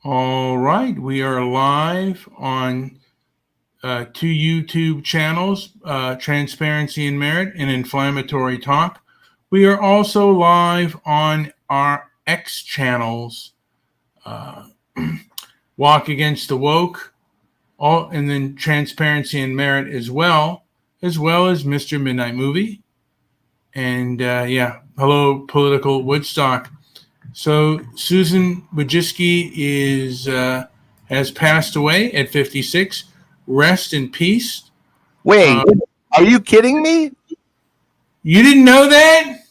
All right, we are live on two YouTube channels, Transparency and Merit and Inflammatory Talk. We are also live on our X channels, uh, Walk Against the Woke, and then Transparency and Merit as well as Mr. Midnight Movie. And hello, Political Woodstock. So Susan Wojcicki has passed away at 56. Rest in peace. Wait, are you kidding me? You didn't know that?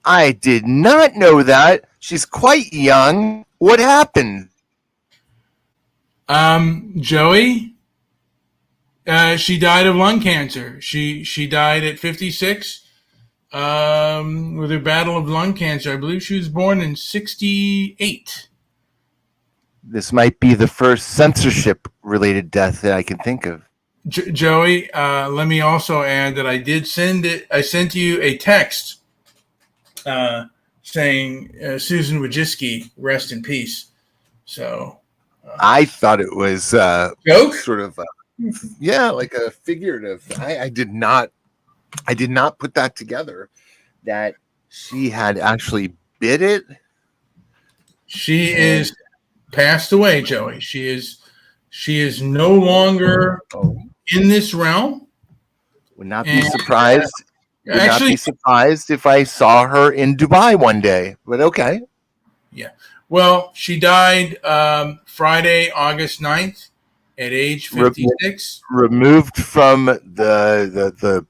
I did not know that. She's quite young. What happened? Joey, she died of lung cancer. She died at 56 with her battle of lung cancer. I believe she was born in 68. This might be the first censorship-related death that I can think of. Joey, let me also add that I sent you a text saying Susan Wojcicki, rest in peace. So I thought it was joke? Sort of like a figurative. I did not put that together that she had actually bit it. She is passed away, Joey. She is no longer in this realm. Would not be surprised. Not be surprised if I saw her in Dubai one day. But okay. Yeah. Well, she died Friday, August 9th at age 56. Removed from the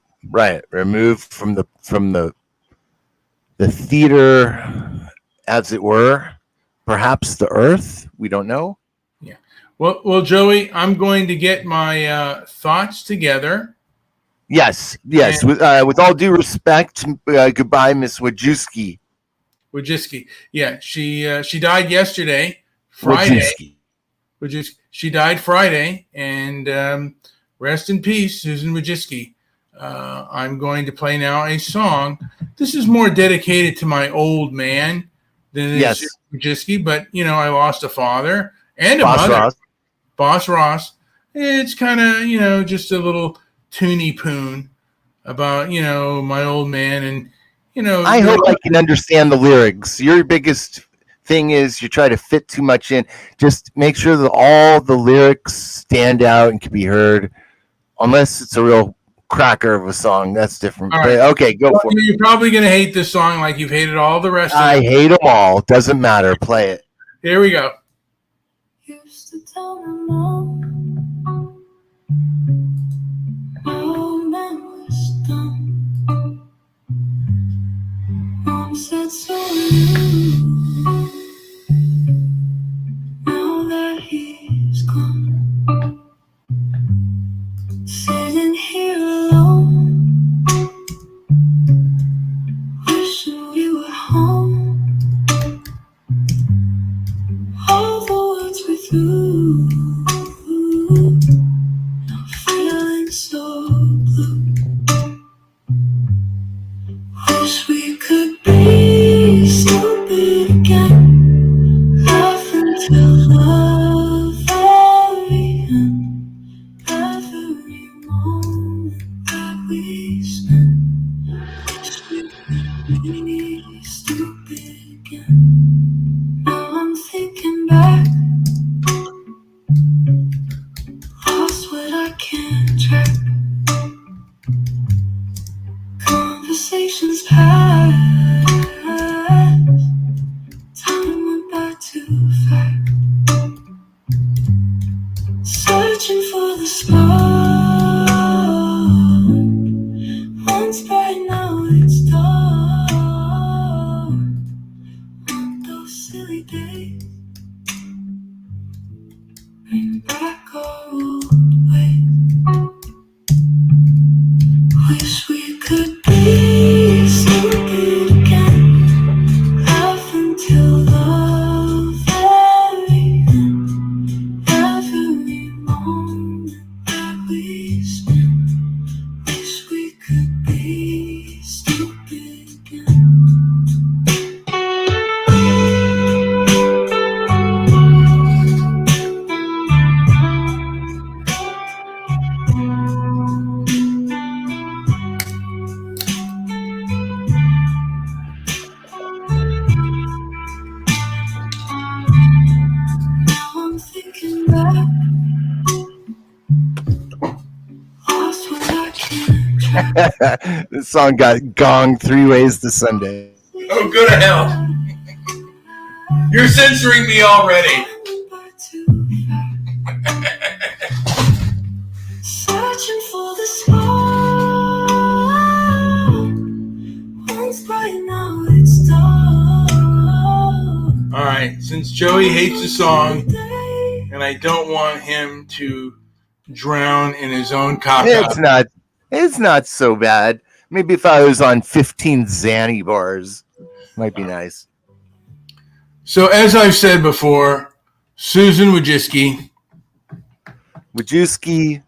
theater, as it were. Perhaps the earth. We don't know. Yeah. Well, Joey, I'm going to get my thoughts together. Yes. With all due respect, goodbye, Miss Wojcicki. Wojcicki. Yeah, she died yesterday, Friday. Wojcicki. She died Friday, and rest in peace, Susan Wojcicki. I'm going to play now a song. This is more dedicated to my old man than it is Wojcicki, but I lost a father and a mother. Boss Ross. It's kind of just a little toony poon about my old man, and I hope I can understand the lyrics. Your biggest thing is you try to fit too much in. Just make sure that all the lyrics stand out and can be heard, unless it's a real cracker of a song. That's different. Right. But, okay, go for it. You're probably going to hate this song like you've hated all the rest of them. I hate them all. Doesn't matter. Play it. Here we go. Used to tell my mom, oh, man was done. Mom said, so now that he's gone, sitting here alone, wishing we were home. All the words we threw, feeling so blue. Wish we could be stupid again, laugh until the very end. Every moment that we spend, wish we could be stupid again. Now I'm thinking back, lost what I can't track. Conversations past, time went by too fast. Searching for the spark, once bright, now it's dark. Want those silly days, bring back our old ways. Wish we could be stupid again, laugh until the very end. Every moment that we spend, wish we could be stupid again. This song got gonged 3 ways to Sunday. Oh, go to hell. You're censoring me already. Searching for the spark. Once bright, now it's dark. All right, since Joey hates the song, and I don't want him to drown in his own cock. It's not so bad. Maybe if I was on 15 Xanny bars, might be nice. So as I've said before, Susan Wojcicki. Wojcicki.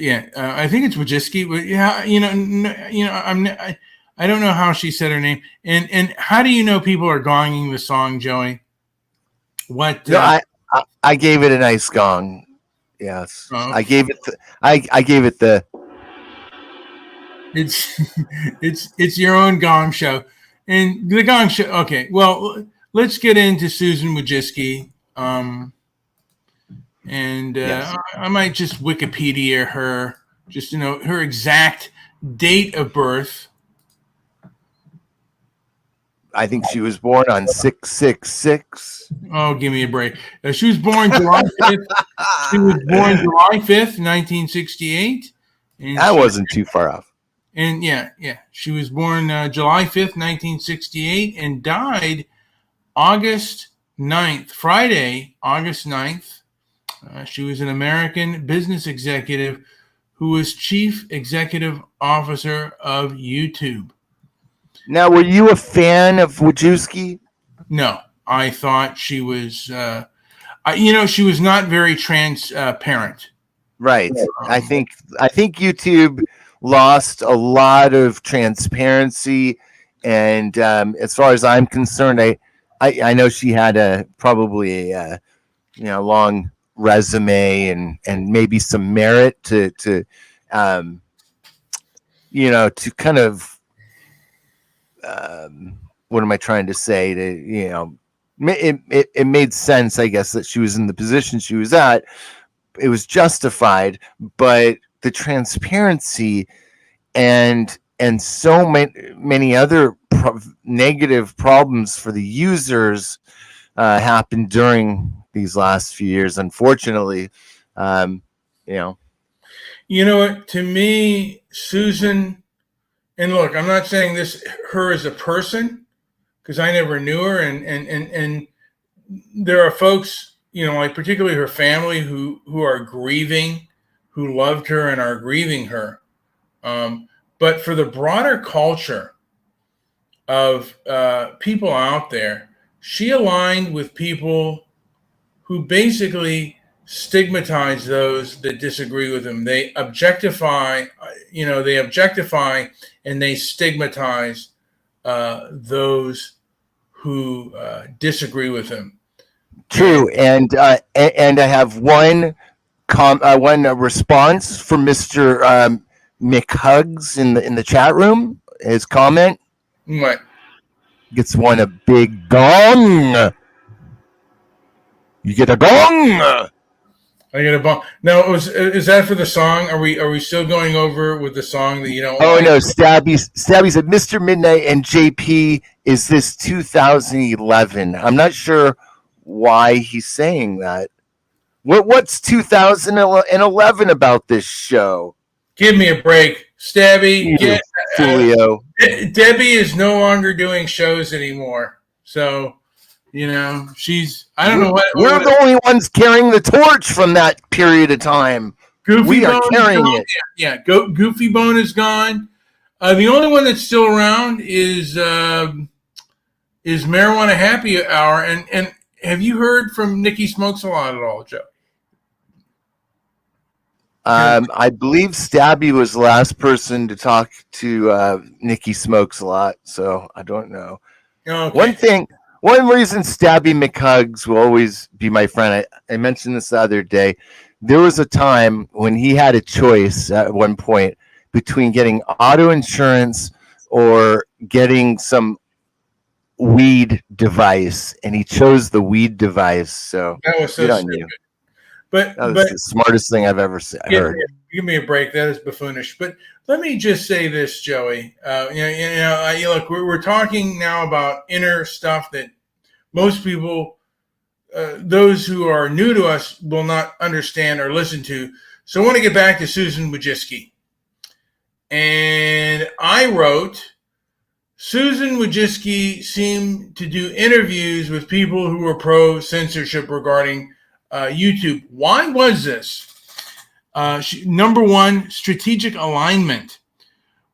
Yeah, I think it's Wojcicki. But yeah, I don't know how she said her name. And how do you know people are gonging the song, Joey? What? No, I gave it a nice gong. Yes, I gave it. I gave it the. It's your own gong show, and the gong show. Okay, well, let's get into Susan Wojcicki. Yes. I might just Wikipedia her, just her exact date of birth. I think she was born on 666. Oh, give me a break. She was born July 5th. She was born July 5th, 1968. That wasn't too far off. And yeah. She was born July 5th, 1968, and died August 9th, Friday, August 9th. She was an American business executive who was chief executive officer of YouTube. Now, were you a fan of Wojcicki? No, I thought she was, she was not very transparent. Right. I think YouTube lost a lot of transparency, and as far as I'm concerned, I know she had probably a long resume and maybe some merit to kind of. What am I trying to say? It made sense, I guess, that she was in the position she was at. It was justified, but the transparency and so many other negative problems for the users happened during these last few years. Unfortunately, You know what? To me, Susan. And look, I'm not saying her as a person, because I never knew her, and there are folks, like particularly her family who are grieving, who loved her and are grieving her. But for the broader culture of people out there, she aligned with people who basically stigmatize those that disagree with them. They objectify, and they stigmatize those who disagree with him. True, and I have one response from Mr. McHugs in the chat room. His comment. What? Gets one a big gong. You get a gong. I get a bong. Now, is that for the song? Are we still going over with the song that you don't? Oh no, Stabby said, Mr. Midnight and JP, is this 2011? I'm not sure why he's saying that. What's 2011 about this show? Give me a break, Stabby. Julio. Debbie is no longer doing shows anymore, so. She's. I don't know what. We're the only ones carrying the torch from that period of time. We are carrying it. Yeah, Goofy Bone is gone. The only one that's still around is Marijuana Happy Hour. And have you heard from Nikki Smokes a Lot at all, Joe? I believe Stabby was the last person to talk to Nikki Smokes a Lot, so I don't know. Okay. One reason Stabby McHugs will always be my friend, I mentioned this the other day. There was a time when he had a choice at one point between getting auto insurance or getting some weed device, and he chose the weed device. So that was so stupid. But That was the smartest thing I've ever heard. Give me a break. That is buffoonish. But let me just say this, Joey. Look, we're talking now about inner stuff that most people, those who are new to us, will not understand or listen to. So I want to get back to Susan Wojcicki. And I wrote, Susan Wojcicki seemed to do interviews with people who were pro-censorship regarding YouTube. Why was this? Number one, strategic alignment.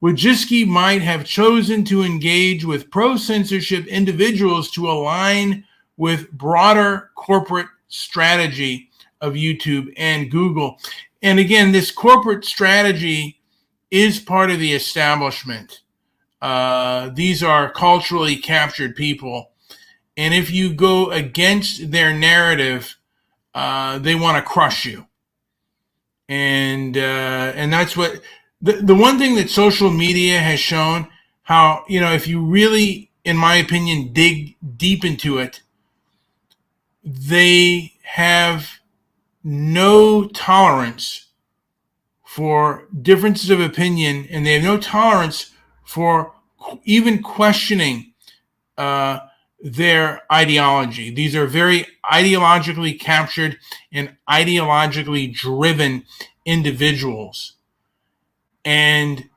Wojcicki might have chosen to engage with pro-censorship individuals to align with broader corporate strategy of YouTube and Google. And again, this corporate strategy is part of the establishment. These are culturally captured people. And if you go against their narrative, they want to crush you. And that's what the one thing that social media has shown, how, if you really, in my opinion, dig deep into it, they have no tolerance for differences of opinion, and they have no tolerance for even questioning their ideology. These are very ideologically captured and ideologically driven individuals. And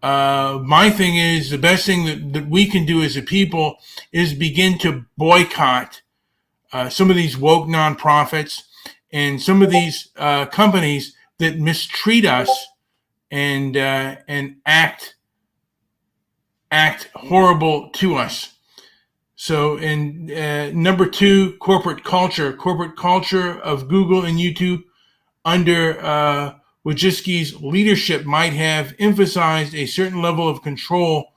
my thing is, the best thing that we can do as a people is begin to boycott some of these woke nonprofits and some of these companies that mistreat us and act horrible to us. So, number two, corporate culture of Google and YouTube under Wojcicki's leadership might have emphasized a certain level of control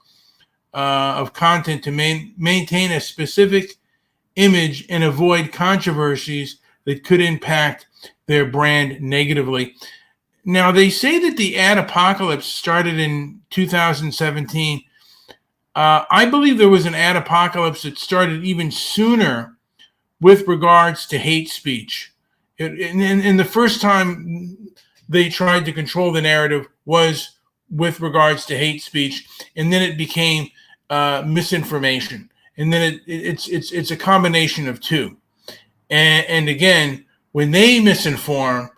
of content to maintain a specific image and avoid controversies that could impact their brand negatively. Now, they say that the ad apocalypse started in 2017. I believe there was an ad apocalypse that started even sooner with regards to hate speech. And the first time they tried to control the narrative was with regards to hate speech, and then it became misinformation, and then it's a combination of two. And again, when they misinform,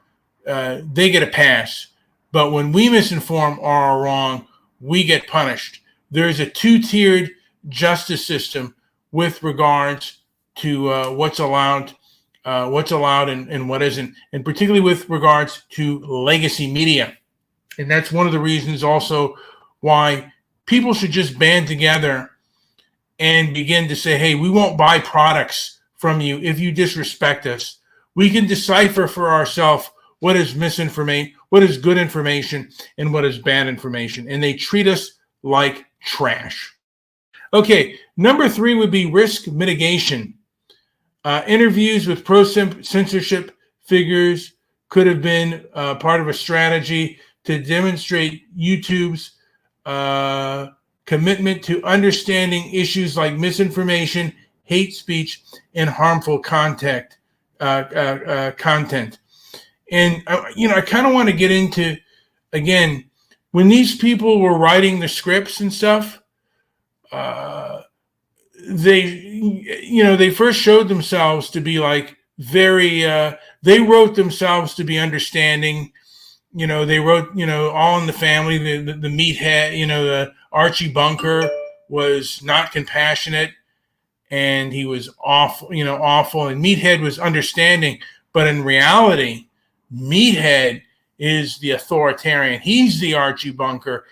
they get a pass, but when we misinform or are wrong, we get punished. There's a two-tiered justice system with regards to what's allowed and what isn't, and particularly with regards to legacy media. And that's one of the reasons also why people should just band together and begin to say, hey, we won't buy products from you if you disrespect us. We can decipher for ourselves what is misinformation, what is good information, and what is bad information. And they treat us like trash. Okay, number three would be risk mitigation. Interviews with pro-censorship figures could have been part of a strategy to demonstrate YouTube's commitment to understanding issues like misinformation, hate speech, and harmful content. And I kind of want to get into, again, when these people were writing the scripts and stuff, they first showed themselves to be like very, they wrote themselves to be understanding. They wrote, All in the Family, the meathead, the Archie Bunker was not compassionate and he was awful, awful. And Meathead was understanding, but in reality, Meathead is the authoritarian. He's the Archie Bunker.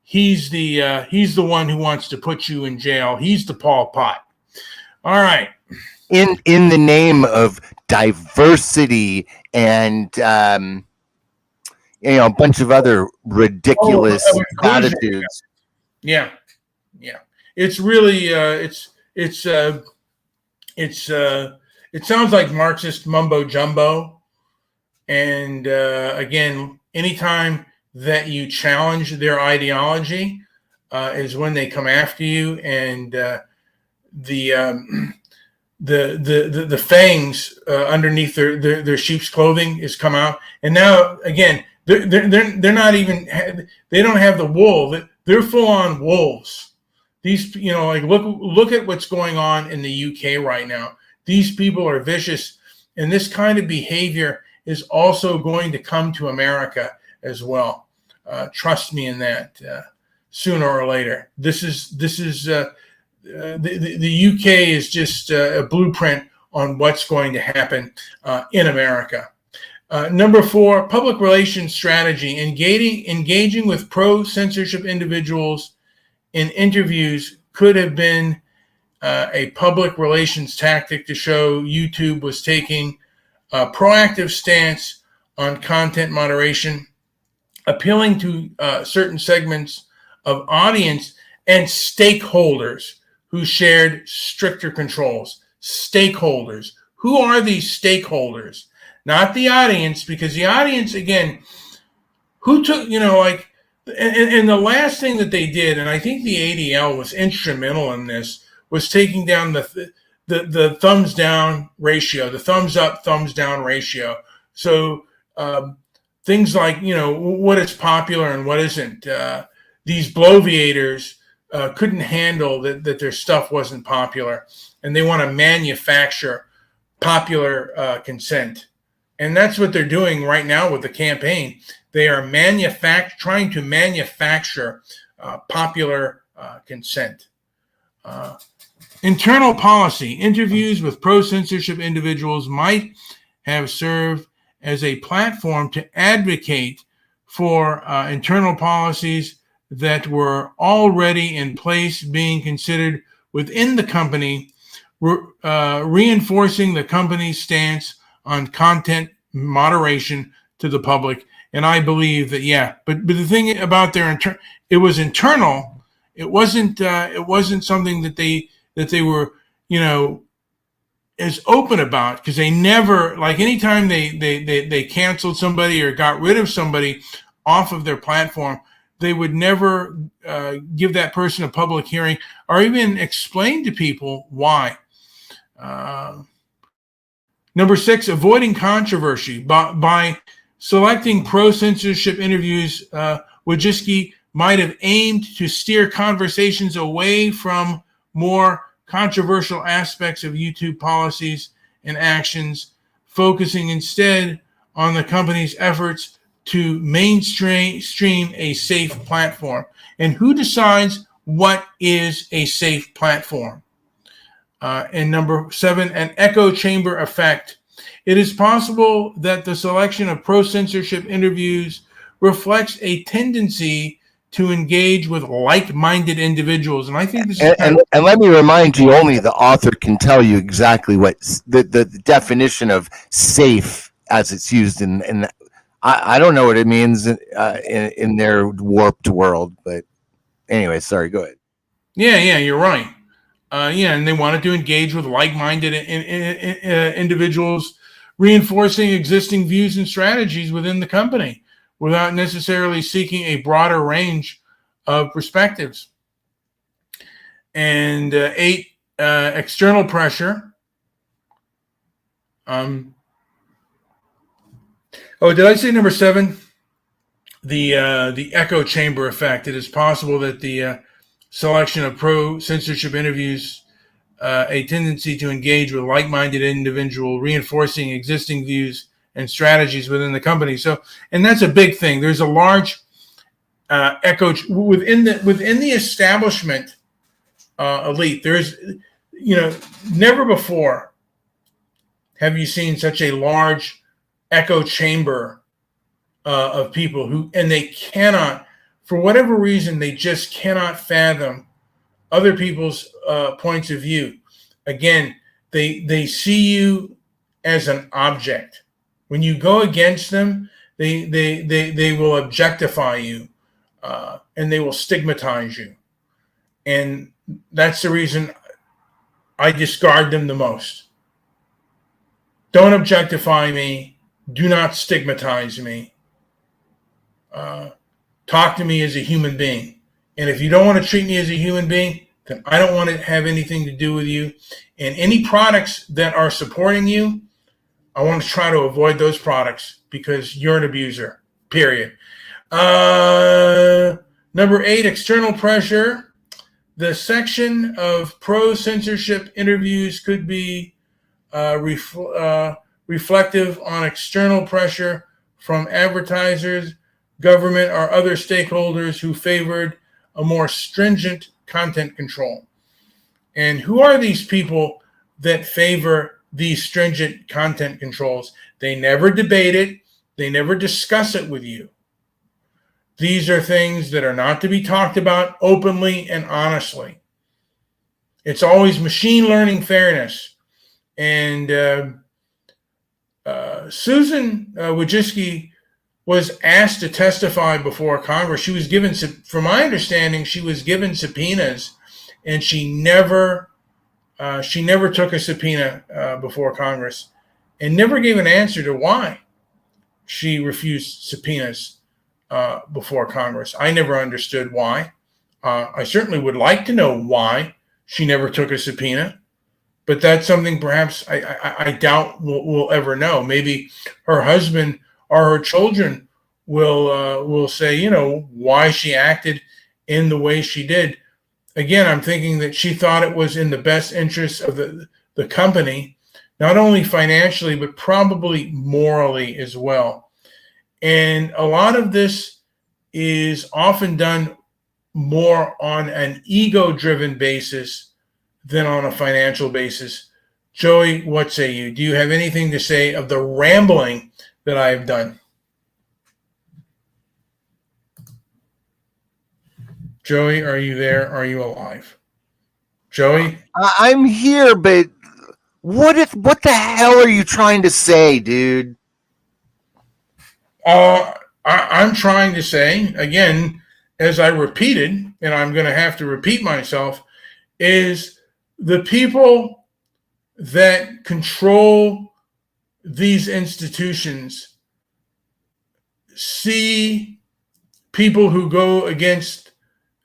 He's the one who wants to put you in jail. He's the Pol Pot. All right. In the name of diversity and a bunch of other ridiculous attitudes. Yeah. It's really it sounds like Marxist mumbo jumbo. And again, anytime that you challenge their ideology is when they come after you. And the fangs underneath their sheep's clothing has come out, and now again they're not even, they don't have the wool. They're full on wolves. These, like look at what's going on in the UK right now. These people are vicious, and this kind of behavior is also going to come to America as well. Trust me in that. Sooner or later, this is the UK is just a blueprint on what's going to happen in America. Number 4, public relations strategy: engaging with pro-censorship individuals in interviews could have been a public relations tactic to show YouTube was taking a proactive stance on content moderation, appealing to certain segments of audience and stakeholders who shared stricter controls. Stakeholders. Who are these stakeholders? Not the audience, because the audience, again, who took, and the last thing that they did, and I think the ADL was instrumental in this, was taking down the thumbs down ratio, the thumbs up, thumbs down ratio. So things like, what is popular and what isn't. These bloviators couldn't handle that their stuff wasn't popular, and they want to manufacture popular consent. And that's what they're doing right now with the campaign. They are trying to manufacture popular consent. Internal policy: interviews with pro-censorship individuals might have served as a platform to advocate for internal policies that were already in place being considered within the company, reinforcing the company's stance on content moderation to the public. And I believe that, yeah, but the thing about it was internal. It wasn't something that they were, as open about, because they never, like, anytime they canceled somebody or got rid of somebody off of their platform, they would never give that person a public hearing or even explain to people why. Number 6, avoiding controversy. By selecting pro-censorship interviews, Wojcicki might have aimed to steer conversations away from more controversial aspects of YouTube policies and actions, focusing instead on the company's efforts to mainstream a safe platform. And who decides what is a safe platform? And number 7, an echo chamber effect. It is possible that the selection of pro-censorship interviews reflects a tendency to engage with like-minded individuals. And I think this is and let me remind you, only the author can tell you exactly what the definition of safe as it's used in I don't know what it means in their warped world, but anyway, sorry, go ahead. Yeah, you're right. And they wanted to engage with like-minded individuals, reinforcing existing views and strategies within the company without necessarily seeking a broader range of perspectives. And 8, external pressure. Did I say number 7? The echo chamber effect. It is possible that the selection of pro-censorship interviews, a tendency to engage with like-minded individual, reinforcing existing views and strategies within the company. So, and that's a big thing. There's a large echo within the establishment elite. There's, never before have you seen such a large echo chamber of people and they cannot, for whatever reason, they just cannot fathom other people's points of view. Again, they see you as an object. When you go against them, they will objectify you and they will stigmatize you. And that's the reason I discard them the most. Don't objectify me. Do not stigmatize me. Talk to me as a human being. And if you don't want to treat me as a human being, then I don't want to have anything to do with you. And any products that are supporting you, I want to try to avoid those products because you're an abuser, period. Number 8, external pressure. The section of pro-censorship interviews could be reflective on external pressure from advertisers, government, or other stakeholders who favored a more stringent content control. And who are these people that favor these stringent content controls? They never debate it. They never discuss it with you. These are things that are not to be talked about openly and honestly. It's always machine learning fairness. And Susan Wojcicki was asked to testify before Congress. She was given, from my understanding, she was given subpoenas, and she never took a subpoena before Congress, and never gave an answer to why she refused subpoenas before Congress. I never understood why. I certainly would like to know why she never took a subpoena, but that's something perhaps I doubt we'll ever know. Maybe her husband or her children will say, why she acted in the way she did. Again, I'm thinking that she thought it was in the best interest of the company, not only financially, but probably morally as well. And a lot of this is often done more on an ego-driven basis than on a financial basis. Joey, what say you? Do you have anything to say of the rambling that I have done? Joey, are you there? Are you alive? Joey? I'm here, but what the hell are you trying to say, dude? I'm trying to say, again, as I repeated, and I'm going to have to repeat myself, is the people that control these institutions see people who go against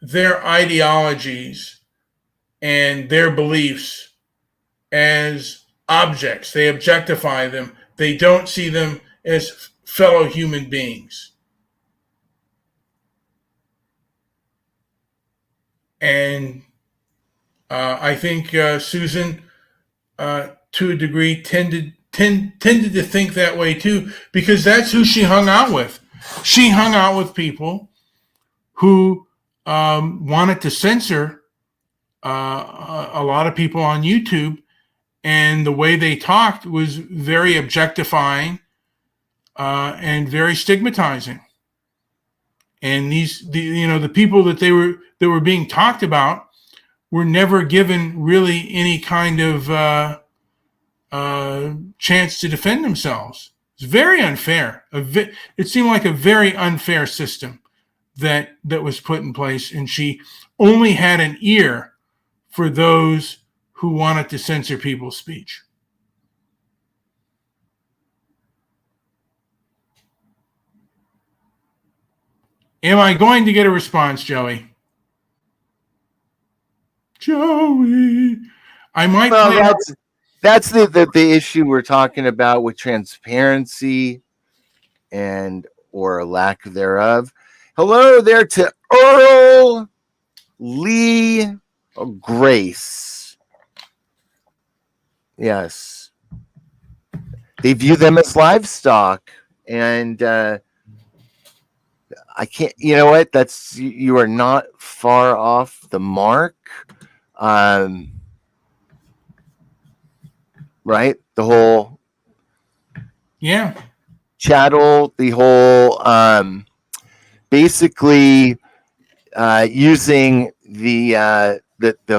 their ideologies and their beliefs as objects. They objectify them. They don't see them as fellow human beings. And I think Susan, to a degree, tended to think that way too, because that's who she hung out with. She hung out with people who wanted to censor a lot of people on YouTube, and the way they talked was very objectifying and very stigmatizing. And the people that were being talked about were never given really any kind of chance to defend themselves. It's very unfair. It seemed like a very unfair system that was put in place, and she only had an ear for those who wanted to censor people's speech. Am I going to get a response, Joey? Joey, I might. Well, that's the issue we're talking about with transparency or lack thereof. Hello there to Earl Lee Grace. Yes, they view them as livestock, and I can't. You know what? You are not far off the mark. Right? The whole chattel, the whole basically using the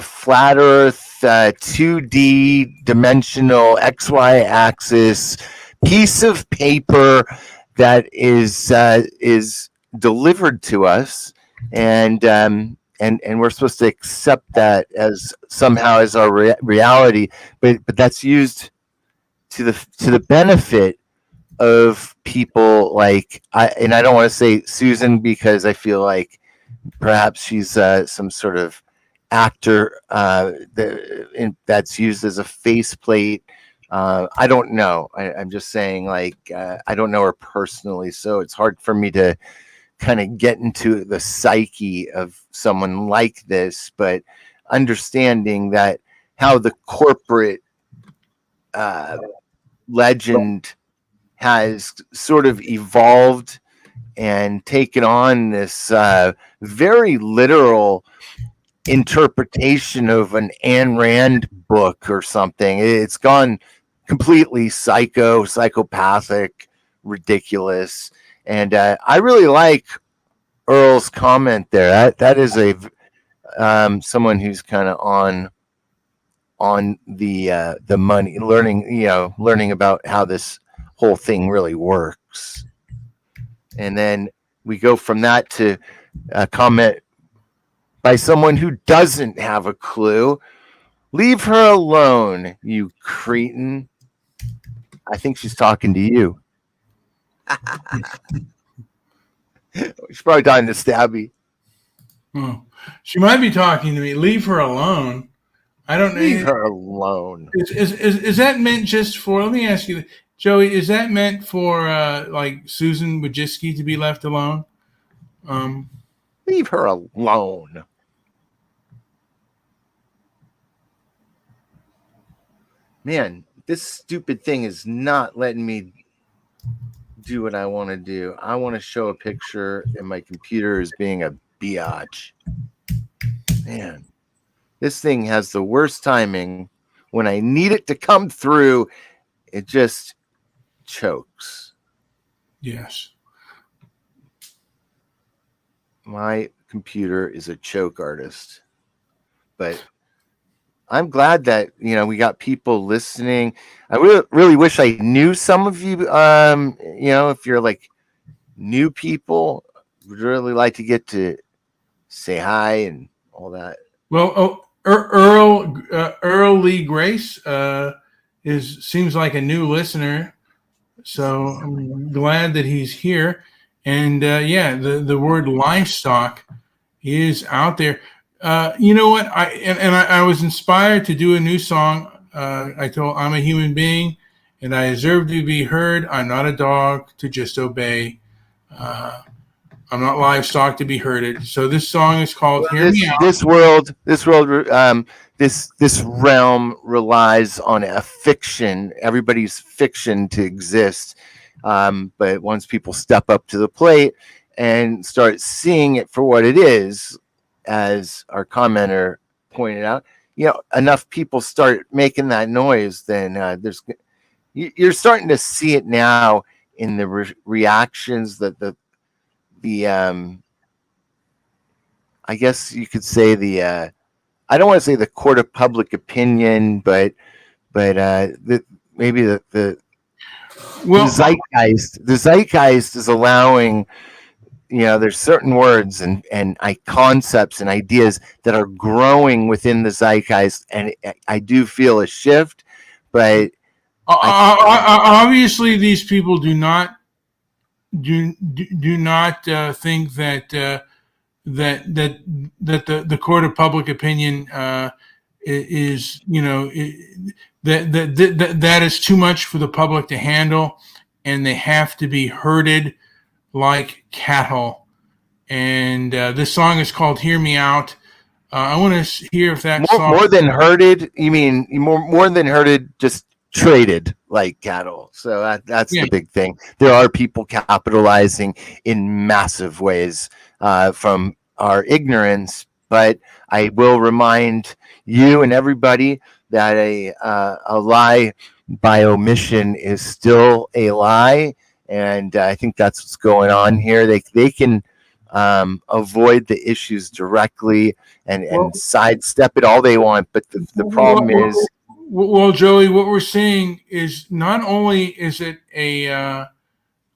flat earth 2D dimensional XY axis piece of paper that is delivered to us, and we're supposed to accept that as somehow as our reality, but that's used to the benefit of people like and I don't want to say Susan, because I feel like perhaps she's some sort of actor that's used as a faceplate. I don't know. I'm just saying, like, I don't know her personally, so it's hard for me to kind of get into the psyche of someone like this, but understanding that how the corporate legend has sort of evolved and taken on this very literal interpretation of an Ayn Rand book or something. It's gone completely psychopathic, ridiculous. And I really like Earl's comment there. That is a someone who's kind of on the money, learning about how this whole thing really works. And then we go from that to a comment by someone who doesn't have a clue. Leave her alone, you cretin. I think she's talking to you. She's probably talking to Stabby. Oh, she might be talking to me. Leave her alone. I don't know. Leave her alone. Is that meant just for? Let me ask you, Joey. Is that meant for like Susan Wojcicki to be left alone? Leave her alone. Man, this stupid thing is not letting me do what I want to do. I want to show a picture, and my computer is being a biatch. Man, this thing has the worst timing. When I need it to come through, it just chokes. Yes. My computer is a choke artist. But I'm glad that, we got people listening. I really wish I knew some of you. If you're like new people, would really like to get to say hi and all that. Well, Earl Lee Grace seems like a new listener, so I'm glad that he's here. And the word livestock is out there. You know what? I was inspired to do a new song. I'm a human being, and I deserve to be heard. I'm not a dog to just obey. I'm not livestock to be herded. So this song is called "Hear Me Out." This realm relies on a fiction, everybody's fiction to exist. But once people step up to the plate and start seeing it for what it is, as our commenter pointed out, enough people start making that noise, then you're starting to see it now in the reactions that the I guess you could say I don't want to say the court of public opinion, but maybe the zeitgeist is allowing, there's certain words and concepts and ideas that are growing within the zeitgeist, and I do feel a shift, but obviously these people do not think that the court of public opinion is that is too much for the public to handle, and they have to be herded like cattle. And this song is called "Hear Me Out." I want to hear if that song more than herded. You mean more than herded, just traded like cattle. So that's the big thing. There are people capitalizing in massive ways from our ignorance, but I will remind you and everybody that a lie by omission is still a lie, and I think that's what's going on here. They can avoid the issues directly and sidestep it all they want, but the problem is. Well, Joey, what we're seeing is not only is it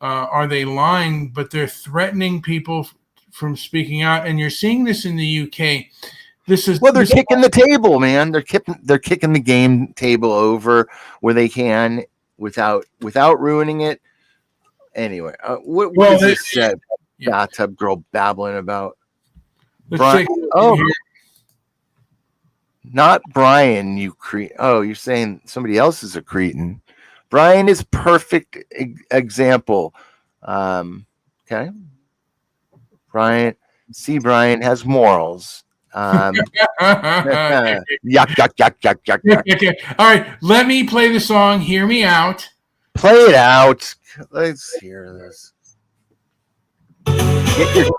are they lying, but they're threatening people from speaking out, and you're seeing this in the UK. They're kicking the table, man. They're kicking the game table over where they can without ruining it. Anyway, what is this bathtub girl babbling about? Let's take Not Brian, you Oh, you're saying somebody else is a cretin. Brian is perfect example. Okay. Brian has morals. Yuck, yuck, yuck, yuck, yuck, yuck. Okay. All right. Let me play the song. Hear Me Out. Play it out. Let's hear this. Get your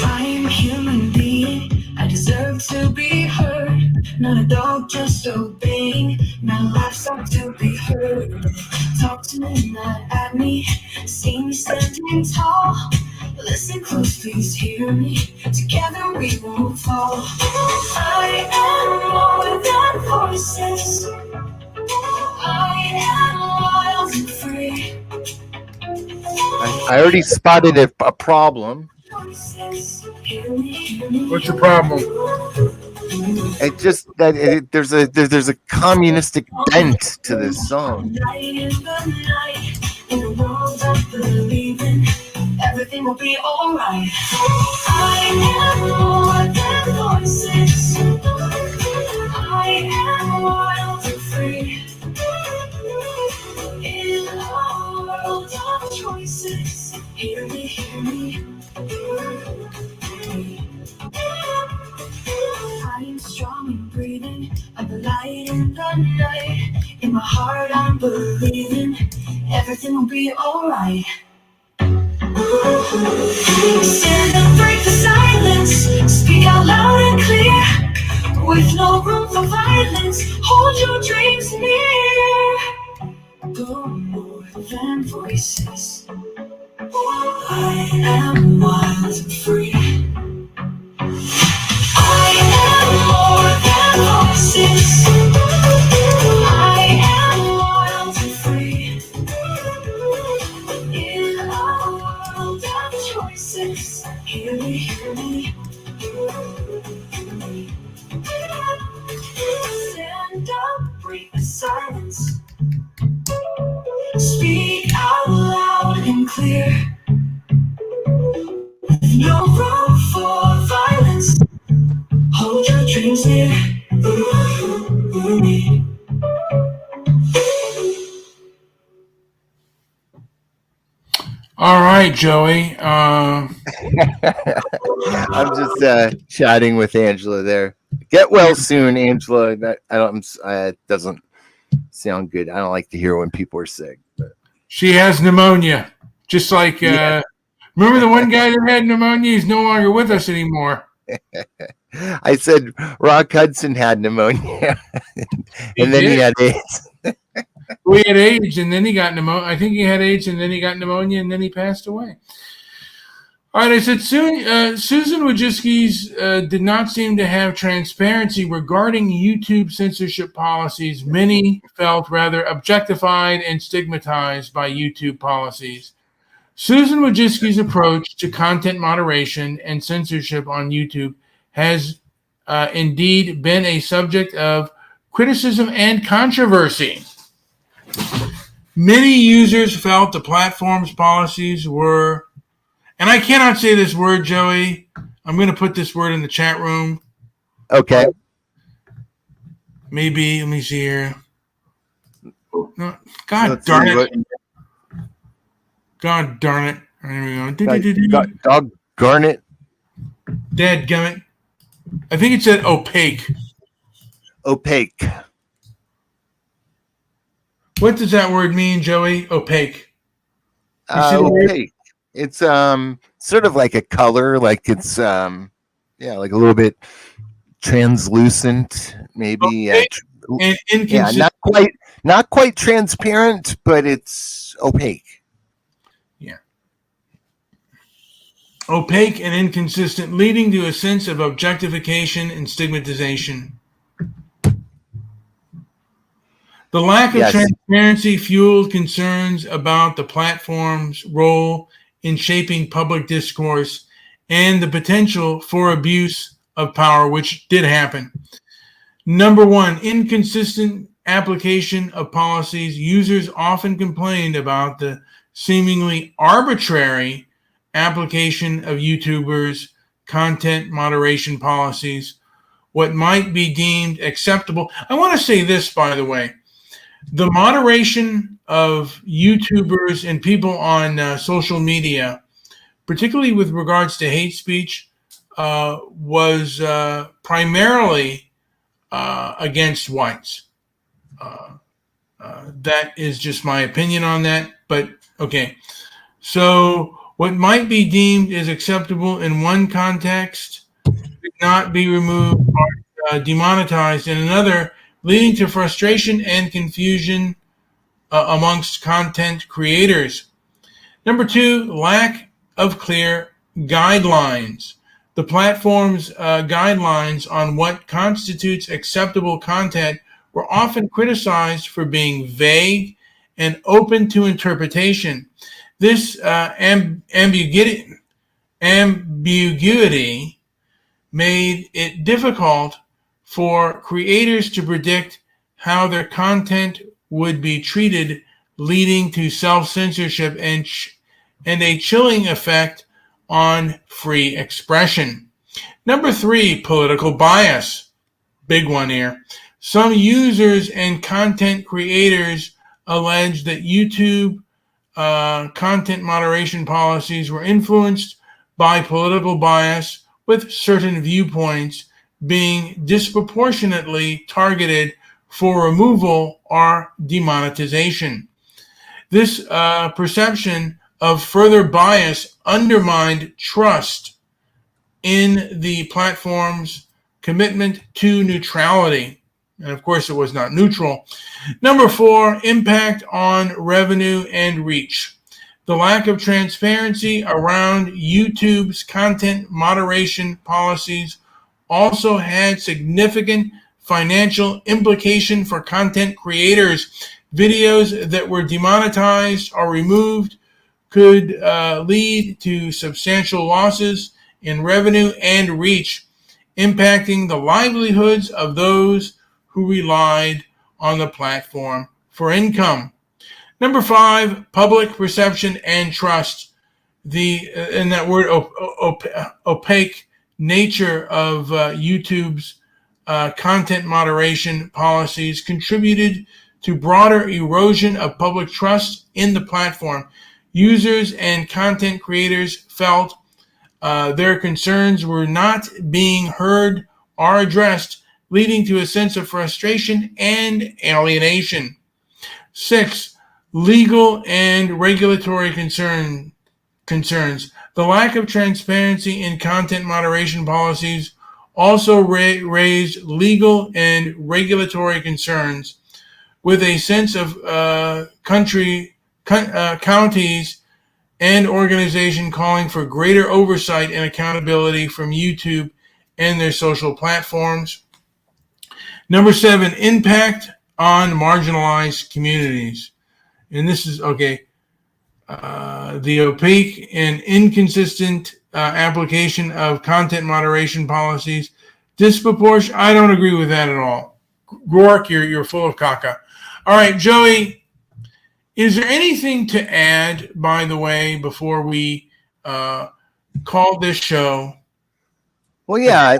I'm a human being. I deserve to be heard. Not a dog, just obeying. My livestock to be heard. Talk to me, not at me. See me standing tall. Listen close, please hear me. Together we won't fall. I am more than voices. I am wild and free. I already spotted a problem. What's your problem? It just that there's a communistic bent to this song. Everything will be alright. I am more than voices. I am wild and free. In a world of choices, hear me, hear me. I am strong and breathing. I'm the light in the night. In my heart, I'm believing everything will be alright. Stand up, break the silence. Speak out loud and clear. With no room for violence, hold your dreams near. Go more than voices. I am wild and free. I am more than voices. I am wild and free. In a world of choices, hear me, hear me. Stand up, break the silence. Speak out loud and clear. No room for violence. Hold your dreams near. All right, Joey. I'm just chatting with Angela there. Get well soon, Angela. It doesn't sound good. I don't like to hear when people are sick. But. She has pneumonia. Just like, remember the one guy that had pneumonia? He's no longer with us anymore. I said Rock Hudson had pneumonia, and then he had AIDS. We had AIDS, and then he got pneumonia. I think he had AIDS, and then he got pneumonia, and then he passed away. All right, I said Susan Wojcicki's did not seem to have transparency regarding YouTube censorship policies. Many felt rather objectified and stigmatized by YouTube policies. Susan Wojcicki's approach to content moderation and censorship on YouTube has indeed been a subject of criticism and controversy. Many users felt the platform's policies were, and I cannot say this word, Joey. I'm going to put this word in the chat room. Okay. Maybe, let me see here. No, God darn it. God darn it. There we go. Doggone it. Dadgummit. I think it said opaque. Opaque. What does that word mean, Joey? Opaque. Opaque. It's sort of like a color, like it's like a little bit translucent, maybe. And inconsistent. Not quite transparent, but it's opaque. Yeah. Opaque and inconsistent, leading to a sense of objectification and stigmatization. The lack of transparency fueled concerns about the platform's role in shaping public discourse and the potential for abuse of power, which did happen. Number one, inconsistent application of policies. Users often complained about the seemingly arbitrary application of YouTubers' content moderation policies. what might be deemed acceptable. I want to say this, by the way. The moderation of YouTubers and people on social media, particularly with regards to hate speech, was primarily against whites. That is just my opinion on that. But okay. So what might be deemed as acceptable in one context could not be removed or demonetized in another, leading to frustration and confusion amongst content creators. Number 2, lack of clear guidelines. The platform's guidelines on what constitutes acceptable content were often criticized for being vague and open to interpretation. This ambiguity made it difficult for creators to predict how their content would be treated, leading to self-censorship and a chilling effect on free expression. Number 3, political bias. Big one here. Some users and content creators allege that YouTube content moderation policies were influenced by political bias, with certain viewpoints being disproportionately targeted for removal or demonetization. This perception of further bias undermined trust in the platform's commitment to neutrality. And of course, it was not neutral. Number 4, impact on revenue and reach. The lack of transparency around YouTube's content moderation policies also had significant financial implication for content creators. Videos that were demonetized or removed could lead to substantial losses in revenue and reach, impacting the livelihoods of those who relied on the platform for income. Number 5, public perception and trust. In that word, opaque nature of YouTube's content moderation policies contributed to broader erosion of public trust in the platform. Users and content creators felt their concerns were not being heard or addressed, leading to a sense of frustration and alienation. 6, legal and regulatory concerns. The lack of transparency in content moderation policies also raised legal and regulatory concerns, with a sense of counties and organizations calling for greater oversight and accountability from YouTube and their social platforms. Number 7, impact on marginalized communities. And this is, okay, the opaque and inconsistent application of content moderation policies. Disproportionate, I don't agree with that at all. Rourke, you're full of caca. All right, Joey, is there anything to add, by the way, before we call this show? Well, yeah,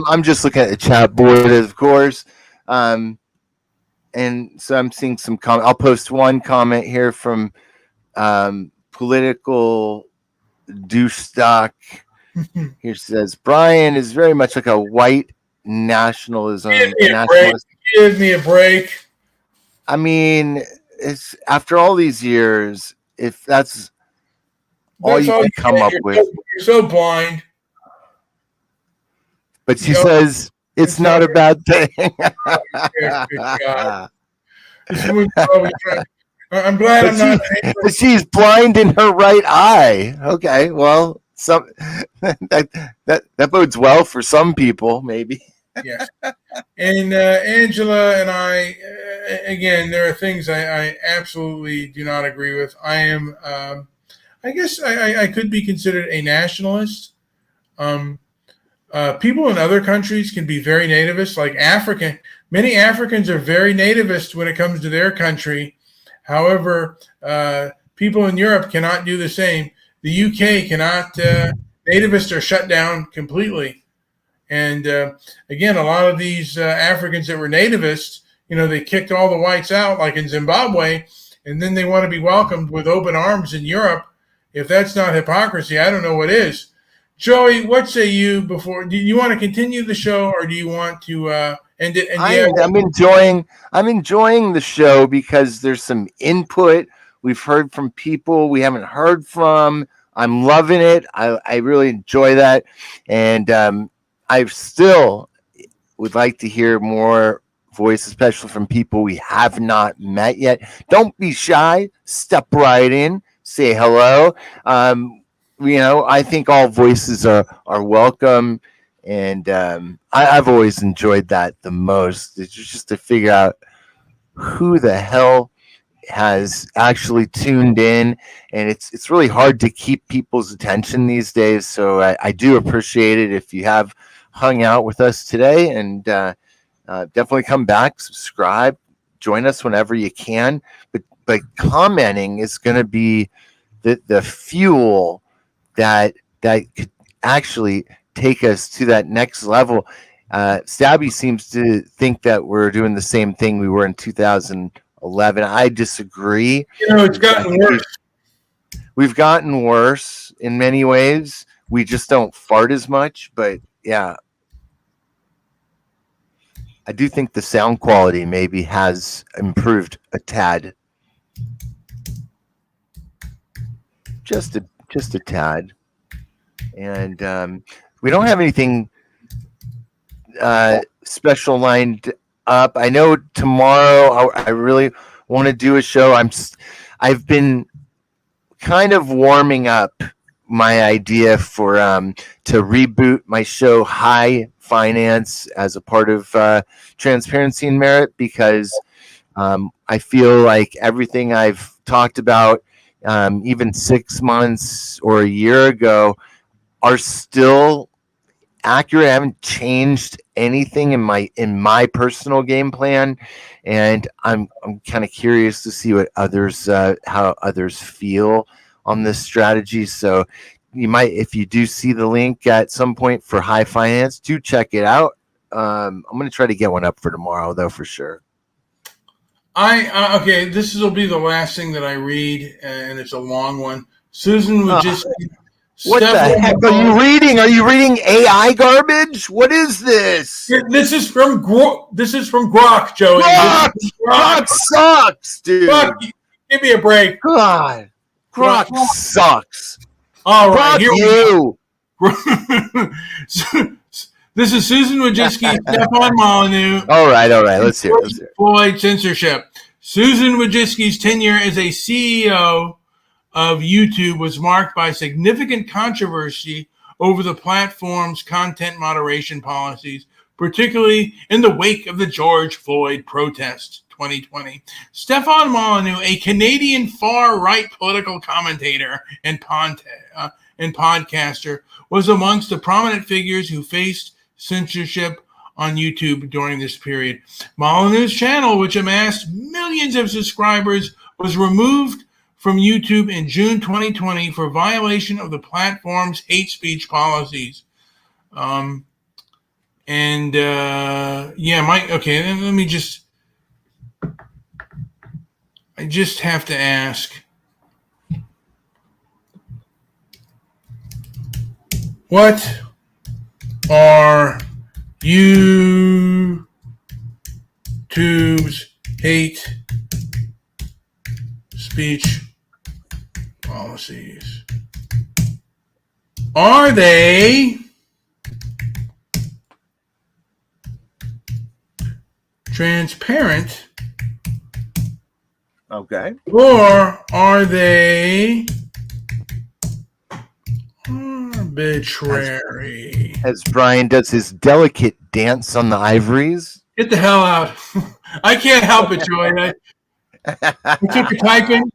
I'm just looking at the chat board, of course. And so I'm seeing some comment. I'll post one comment here from political douche stock. Here says, Brian is very much like a white nationalism. Give me a break. I mean, it's after all these years, if that's all you can come up with. You're so blind. But she says it's not a bad thing. I'm glad I'm not. But she's blind in her right eye. Okay, well, that bodes well for some people, maybe. Yes. And Angela and I, again, there are things I absolutely do not agree with. I am, I guess I could be considered a nationalist. People in other countries can be very nativist, like African. Many Africans are very nativist when it comes to their country. However, people in Europe cannot do the same. The UK cannot, nativists are shut down completely. And again, a lot of these Africans that were nativists, they kicked all the whites out, like in Zimbabwe, and then they want to be welcomed with open arms in Europe. If that's not hypocrisy, I don't know what is. Joey, what say you before? Do you want to continue the show, or do you want to end it? And I'm enjoying the show because there's some input. We've heard from people we haven't heard from. I'm loving it. I really enjoy that, and I still would like to hear more voice, especially from people we have not met yet. Don't be shy. Step right in. Say hello. I think all voices are welcome, and I've always enjoyed that the most. It's just to figure out who the hell has actually tuned in, and it's really hard to keep people's attention these days. So I do appreciate it if you have hung out with us today, and definitely come back, subscribe, join us whenever you can. But commenting is going to be the fuel that could actually take us to that next level. Stabby seems to think that we're doing the same thing we were in 2011. I disagree. It's gotten worse. We've gotten worse in many ways. We just don't fart as much, but yeah. I do think the sound quality maybe has improved a tad. Just a tad. And we don't have anything special lined up. I know tomorrow I really want to do a show. I've been kind of warming up my idea for to reboot my show High Finance as a part of Transparency and Merit, because I feel like everything I've talked about even 6 months or a year ago are still accurate. I haven't changed anything in my personal game plan, and I'm kind of curious to see what others how others feel on this strategy. So you might, if you do see the link at some point for High Finance, do check it out. I'm going to try to get one up for tomorrow, though, for sure. Okay, this will be the last thing that I read, and it's a long one. Susan Wojcicki. What the heck are you reading? Are you reading AI garbage? What is this? This is from Grok, Joey. Grok sucks, dude. Grok, give me a break. God, Grok sucks. All right, Grok you. This is Susan Wojcicki, Stefan Molyneux. All right. Let's hear it. Floyd censorship. Susan Wojcicki's tenure as a CEO of YouTube was marked by significant controversy over the platform's content moderation policies, particularly in the wake of the George Floyd protests 2020. Stefan Molyneux, a Canadian far-right political commentator and podcaster, was amongst the prominent figures who faced censorship on YouTube during this period. Molyneux's channel, which amassed millions of subscribers, was removed from YouTube in June 2020 for violation of the platform's hate speech policies. Let me just, I just have to ask, what are YouTube's hate speech policies? Are they transparent? Okay. Or are they arbitrary? As Brian does his delicate dance on the ivories. Get the hell out. I can't help it, Joy. I took a typing.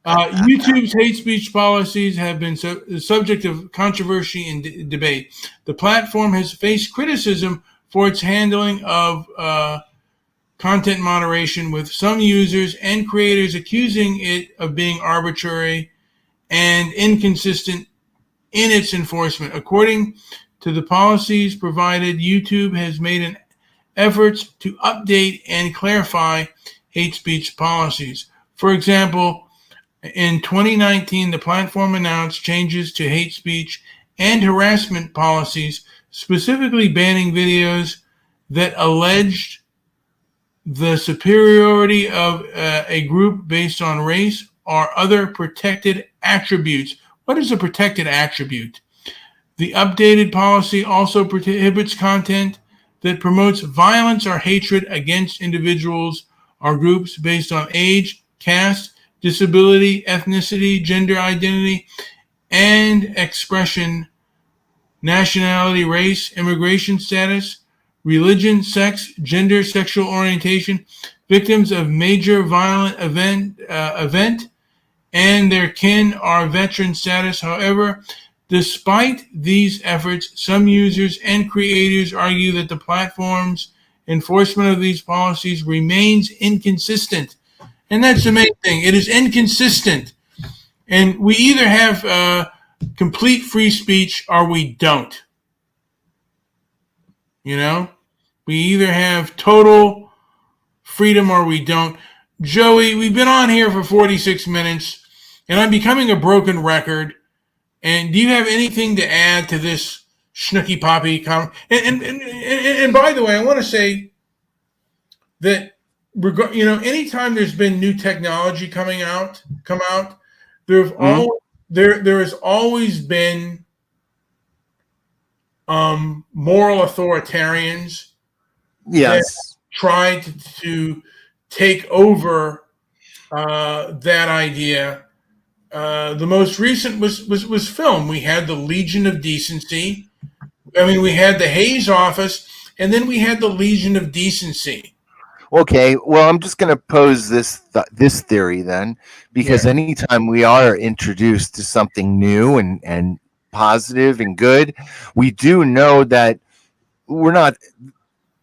YouTube's hate speech policies have been the subject of controversy and debate. The platform has faced criticism for its handling of content moderation, with some users and creators accusing it of being arbitrary and inconsistent in its enforcement. According to the policies provided, YouTube has made an efforts to update and clarify hate speech policies. For example, in 2019, the platform announced changes to hate speech and harassment policies, specifically banning videos that alleged the superiority of a group based on race or other protected attributes. What is a protected attribute? The updated policy also prohibits content that promotes violence or hatred against individuals or groups based on age, caste, disability, ethnicity, gender identity, and expression, nationality, race, immigration status, religion, sex, gender, sexual orientation, victims of major violent event, and their kin or veteran status. However, despite these efforts, some users and creators argue that the platform's enforcement of these policies remains inconsistent. And that's the main thing. It is inconsistent. And we either have complete free speech or we don't. You know, we either have total freedom or we don't. Joey, we've been on here for 46 minutes, and I'm becoming a broken record. And do you have anything to add to this Schnooky Poppy comment? And by the way, I want to say that anytime there's been new technology come out, there has always been moral authoritarians that tried to take over that idea. The most recent was film. We had the Legion of Decency. I mean, we had the Hayes Office, and then we had the Legion of Decency. Okay, well, I'm just going to pose this theory then, because anytime we are introduced to something new and positive and good, we do know that we're not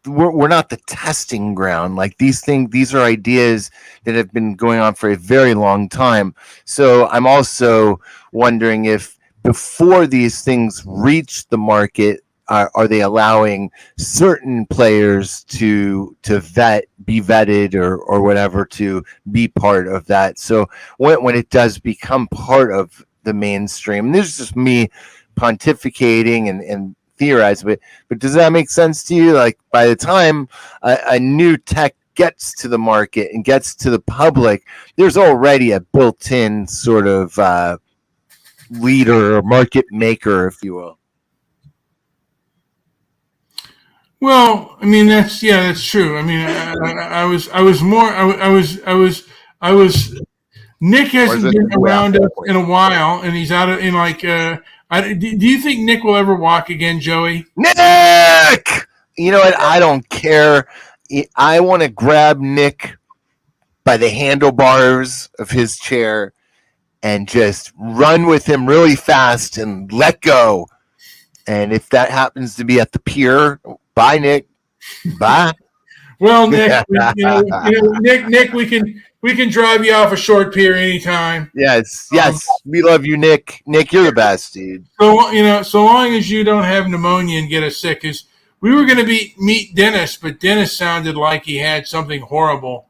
the testing ground. Like these are ideas that have been going on for a very long time. So I'm also wondering if before these things reach the market, are they allowing certain players to be vetted or whatever to be part of that? So when it does become part of the mainstream, this is just me pontificating and theorizing, but does that make sense to you? Like by the time a new tech gets to the market and gets to the public, there's already a built-in sort of leader or market maker, if you will. Well, I mean that's true. I mean, I was. Nick hasn't been around us in a while, and he's out of in like. Do you think Nick will ever walk again, Joey? Nick, you know what? I don't care. I want to grab Nick by the handlebars of his chair and just run with him really fast and let go. And if that happens to be at the pier, bye, Nick. Bye. Well, Nick, Nick, we can drive you off a short pier anytime. Yes, we love you, Nick. Nick, you're the best, dude. So so long as you don't have pneumonia and get us sick, because we were going to meet Dennis, but Dennis sounded like he had something horrible,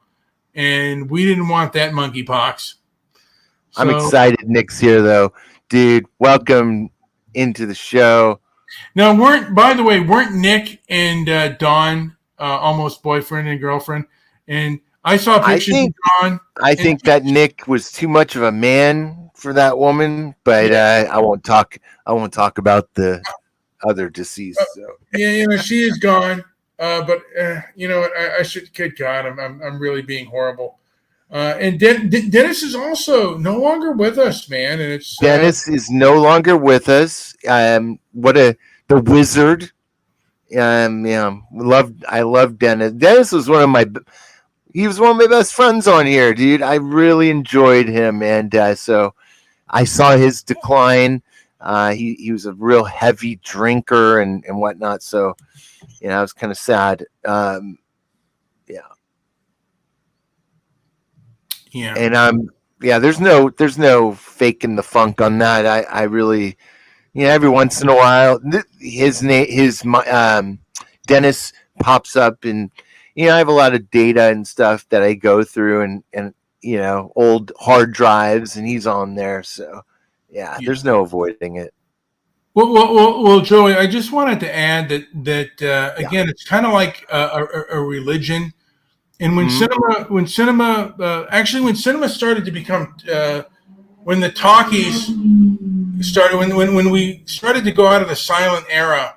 and we didn't want that monkeypox. So, I'm excited Nick's here, though, dude. Welcome into the show. Now, weren't Nick and Dawn almost boyfriend and girlfriend? And I saw pictures of Dawn. I think that Nick was too much of a man for that woman, but I won't talk about the other deceased. So. Yeah, she is gone. But I should. Good God, I'm really being horrible. And Dennis is also no longer with us, man. And it's Dennis is no longer with us. The wizard. I love Dennis. Dennis was one of my best friends on here, dude. I really enjoyed him, and so I saw his decline. He was a real heavy drinker and whatnot. So, I was kind of sad. Yeah. And there's no faking the funk on that. I really every once in a while, his Dennis pops up, and I have a lot of data and stuff that I go through, and old hard drives, and he's on there. So Yeah. there's no avoiding it. Well, Joey, I just wanted to add that again, it's kind of like a religion. And when cinema started to become, when the talkies started, when we started to go out of the silent era,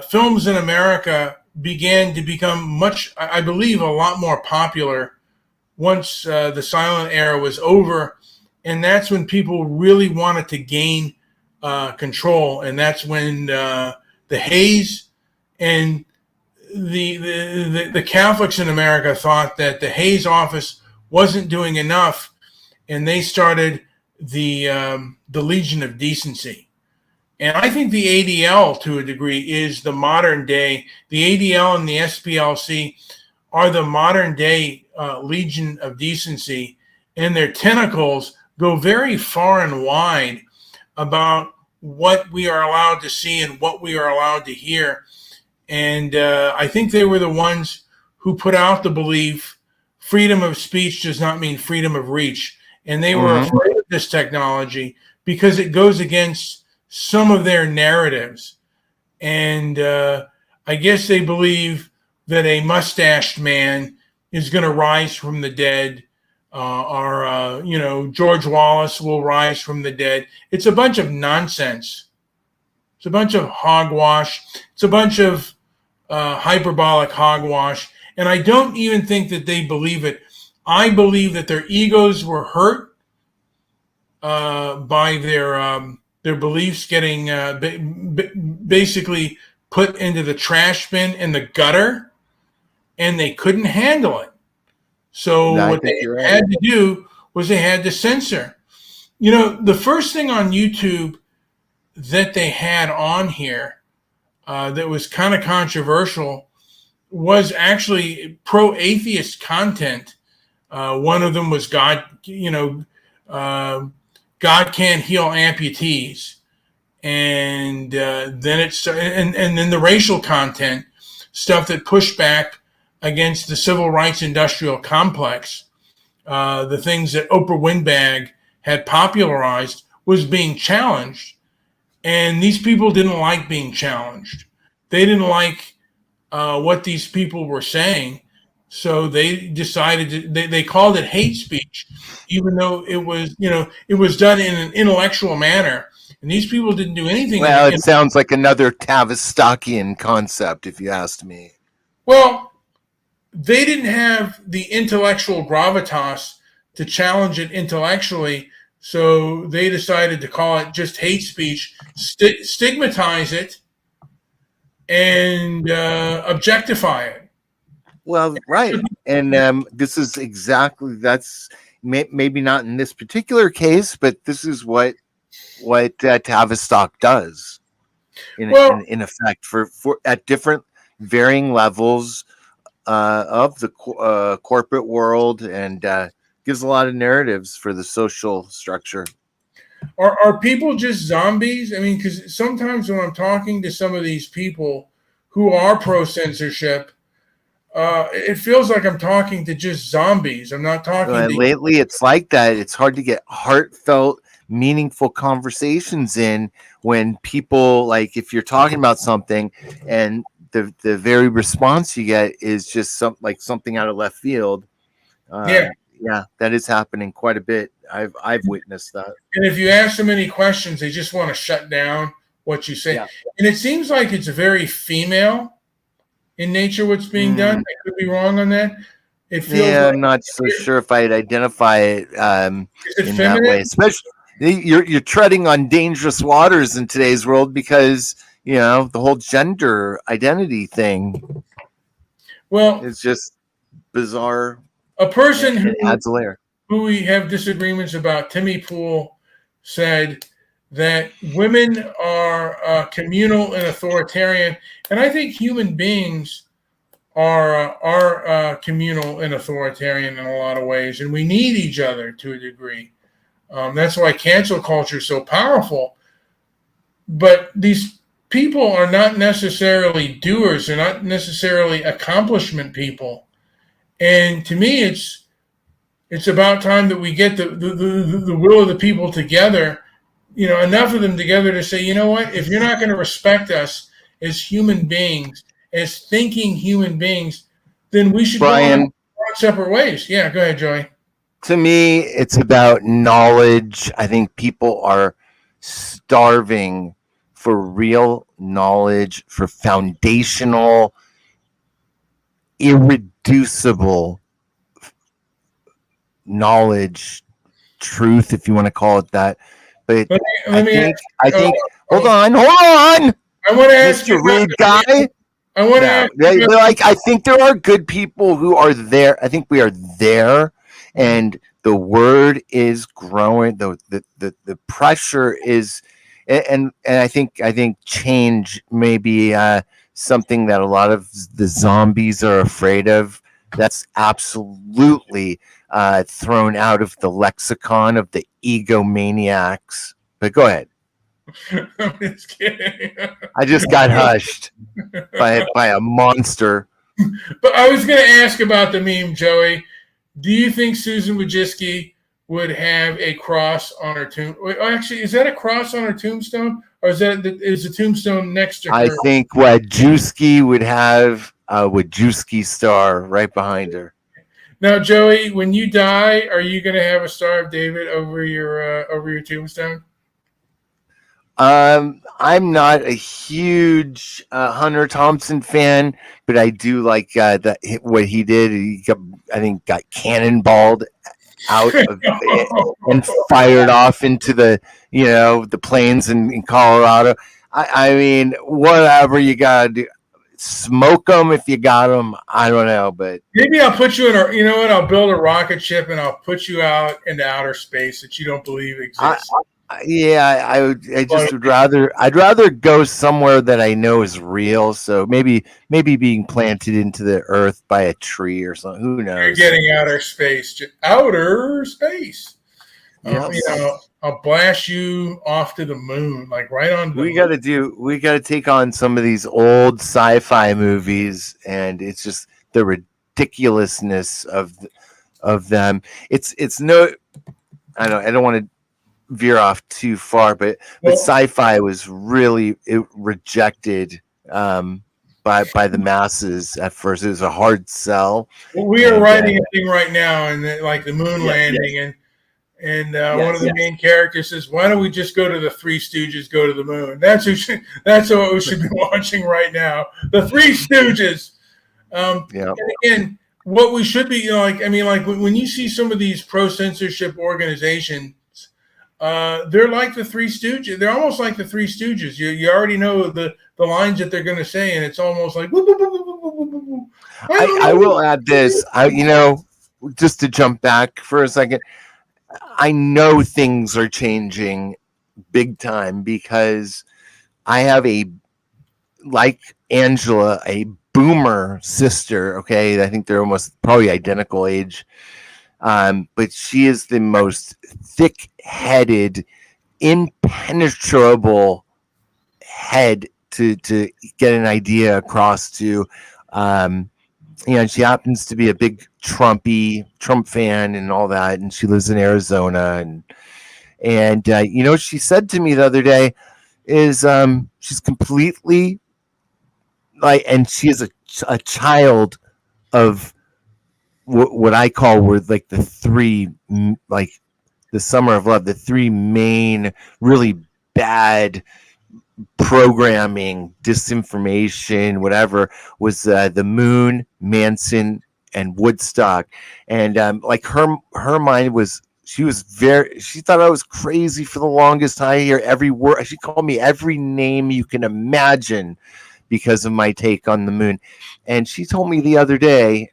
films in America began to become much, I believe, a lot more popular once the silent era was over. And that's when people really wanted to gain control. And that's when the Hays and the Catholics in America thought that the Hays office wasn't doing enough, and they started the Legion of Decency. And I think the ADL, to a degree, is the modern day. The ADL and the SPLC are the modern day Legion of Decency, and their tentacles go very far and wide about what we are allowed to see and what we are allowed to hear. And I think they were the ones who put out the belief freedom of speech does not mean freedom of reach. And they were afraid of this technology because it goes against some of their narratives. And I guess they believe that a mustached man is going to rise from the dead, or George Wallace will rise from the dead. It's a bunch of nonsense. It's a bunch of hogwash. It's a bunch of hyperbolic hogwash. And I don't even think that they believe it. I believe that their egos were hurt by their beliefs getting basically put into the trash bin in the gutter, and they couldn't handle it. So what they had to do was they had to censor. The first thing on YouTube that they had on here that was kind of controversial was actually pro-atheist content. One of them was God can't heal amputees. And then and then the racial content, stuff that pushed back against the civil rights industrial complex, the things that Oprah Winfrey had popularized, was being challenged. And these people didn't like being challenged. They didn't like what these people were saying. So they decided they called it hate speech, even though it was done in an intellectual manner. And these people didn't do anything. Well, it sounds like another Tavistockian concept, if you asked me. Well, they didn't have the intellectual gravitas to challenge it intellectually, so they decided to call it just hate speech, stigmatize it, and objectify it. Well, right. And this is that's maybe not in this particular case, but this is what Tavistock does in effect for at different varying levels of the corporate world, and gives a lot of narratives for the social structure. Are people just zombies? I mean, because sometimes when I'm talking to some of these people who are pro-censorship, it feels like I'm talking to just zombies. I'm not talking to... Lately, it's like that. It's hard to get heartfelt, meaningful conversations in when people, like, if you're talking about something and the very response you get is just something out of left field. Yeah, that is happening quite a bit. I've witnessed that. And if you ask them any questions, they just want to shut down what you say. Yeah. And it seems like it's very female in nature what's being done. I could be wrong on that. It feels I'm not so sure if I'd identify it in that way. Especially you're treading on dangerous waters in today's world because the whole gender identity thing. Well, it's just bizarre. A person who adds a layer. Who we have disagreements about, Timmy Poole, said that women are communal and authoritarian, and I think human beings are communal and authoritarian in a lot of ways, and we need each other to a degree. That's why cancel culture is so powerful. but these people are not necessarily doers. They're not necessarily accomplishment people. And to me, it's about time that we get the will of the people together, enough of them together to say, you know what, if you're not going to respect us as human beings, as thinking human beings, then we should Brian, go our separate ways. Yeah, go ahead, Joey. To me, it's about knowledge. I think people are starving for real knowledge, for foundational, irreducible knowledge, truth, if you want to call it that. But I think. Hold on. I want to ask Mr. you, Rude guy. I want to ask you, I think there are good people who are there. I think we are there, and the word is growing. The pressure is, and I think change may be something that a lot of the zombies are afraid of. That's absolutely thrown out of the lexicon of the egomaniacs. But go ahead. I'm just kidding. I just got hushed by a monster. But I was going to ask about the meme, Joey. Do you think Susan Wojcicki would have a cross on her tomb? Actually, is that a cross on her tombstone, or is the tombstone next to her? I think Wojcicki would have a Wojcicki star right behind her. Now, Joey, when you die, are you going to have a Star of David over your tombstone? I'm not a huge Hunter Thompson fan, but I do like what he did. He got cannonballed out of and fired off into the plains in Colorado. I mean, whatever you gotta do, smoke them if you got them. I don't know, but maybe I'll put you in you know what? I'll build a rocket ship and I'll put you out into outer space that you don't believe exists. I'd rather go somewhere that I know is real. So maybe being planted into the earth by a tree or something. Who knows? You're getting outer space. Yes. I'll blast you off to the moon, like right on. We got to take on some of these old sci-fi movies, and it's just the ridiculousness of them. It's no, I don't want to veer off too far, but sci-fi was really rejected by the masses at first. It was a hard sell. Well, we are writing a thing right now, and like the moon landing, and one of the main characters says, "Why don't we just go to the Three Stooges, go to the moon?" That's what we should be watching right now. The Three Stooges. And again, what we should be, when you see some of these pro-censorship organizations. They're like the Three Stooges. They're almost like the Three Stooges. You already know the lines that they're going to say, and it's almost like. I will add this. Just to jump back for a second, I know things are changing big time because I have like Angela, a boomer sister. Okay, I think they're probably identical age. But she is the most thick-headed, impenetrable head to get an idea across to. She happens to be a big Trump fan and all that, and she lives in Arizona. And what she said to me the other day is she's completely and she is a child of what I call were like the three, like the Summer of Love, the three main really bad programming, disinformation, whatever, was the moon, Manson, and Woodstock. And her mind was, she thought I was crazy for the longest time. I hear every word. She called me every name you can imagine because of my take on the moon. And she told me the other day,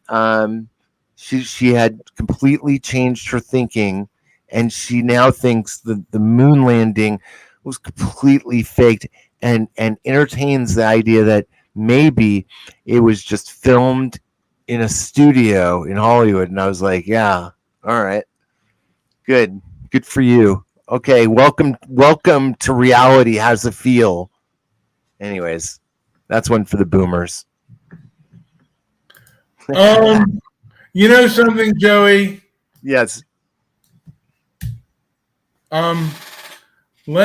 she had completely changed her thinking, and she now thinks the moon landing was completely faked, and entertains the idea that maybe it was just filmed in a studio in Hollywood. And I was like, yeah, all right, good for you. Okay, welcome to reality. How's it feel? Anyways, that's one for the boomers. You know something, Joey? Yes. Let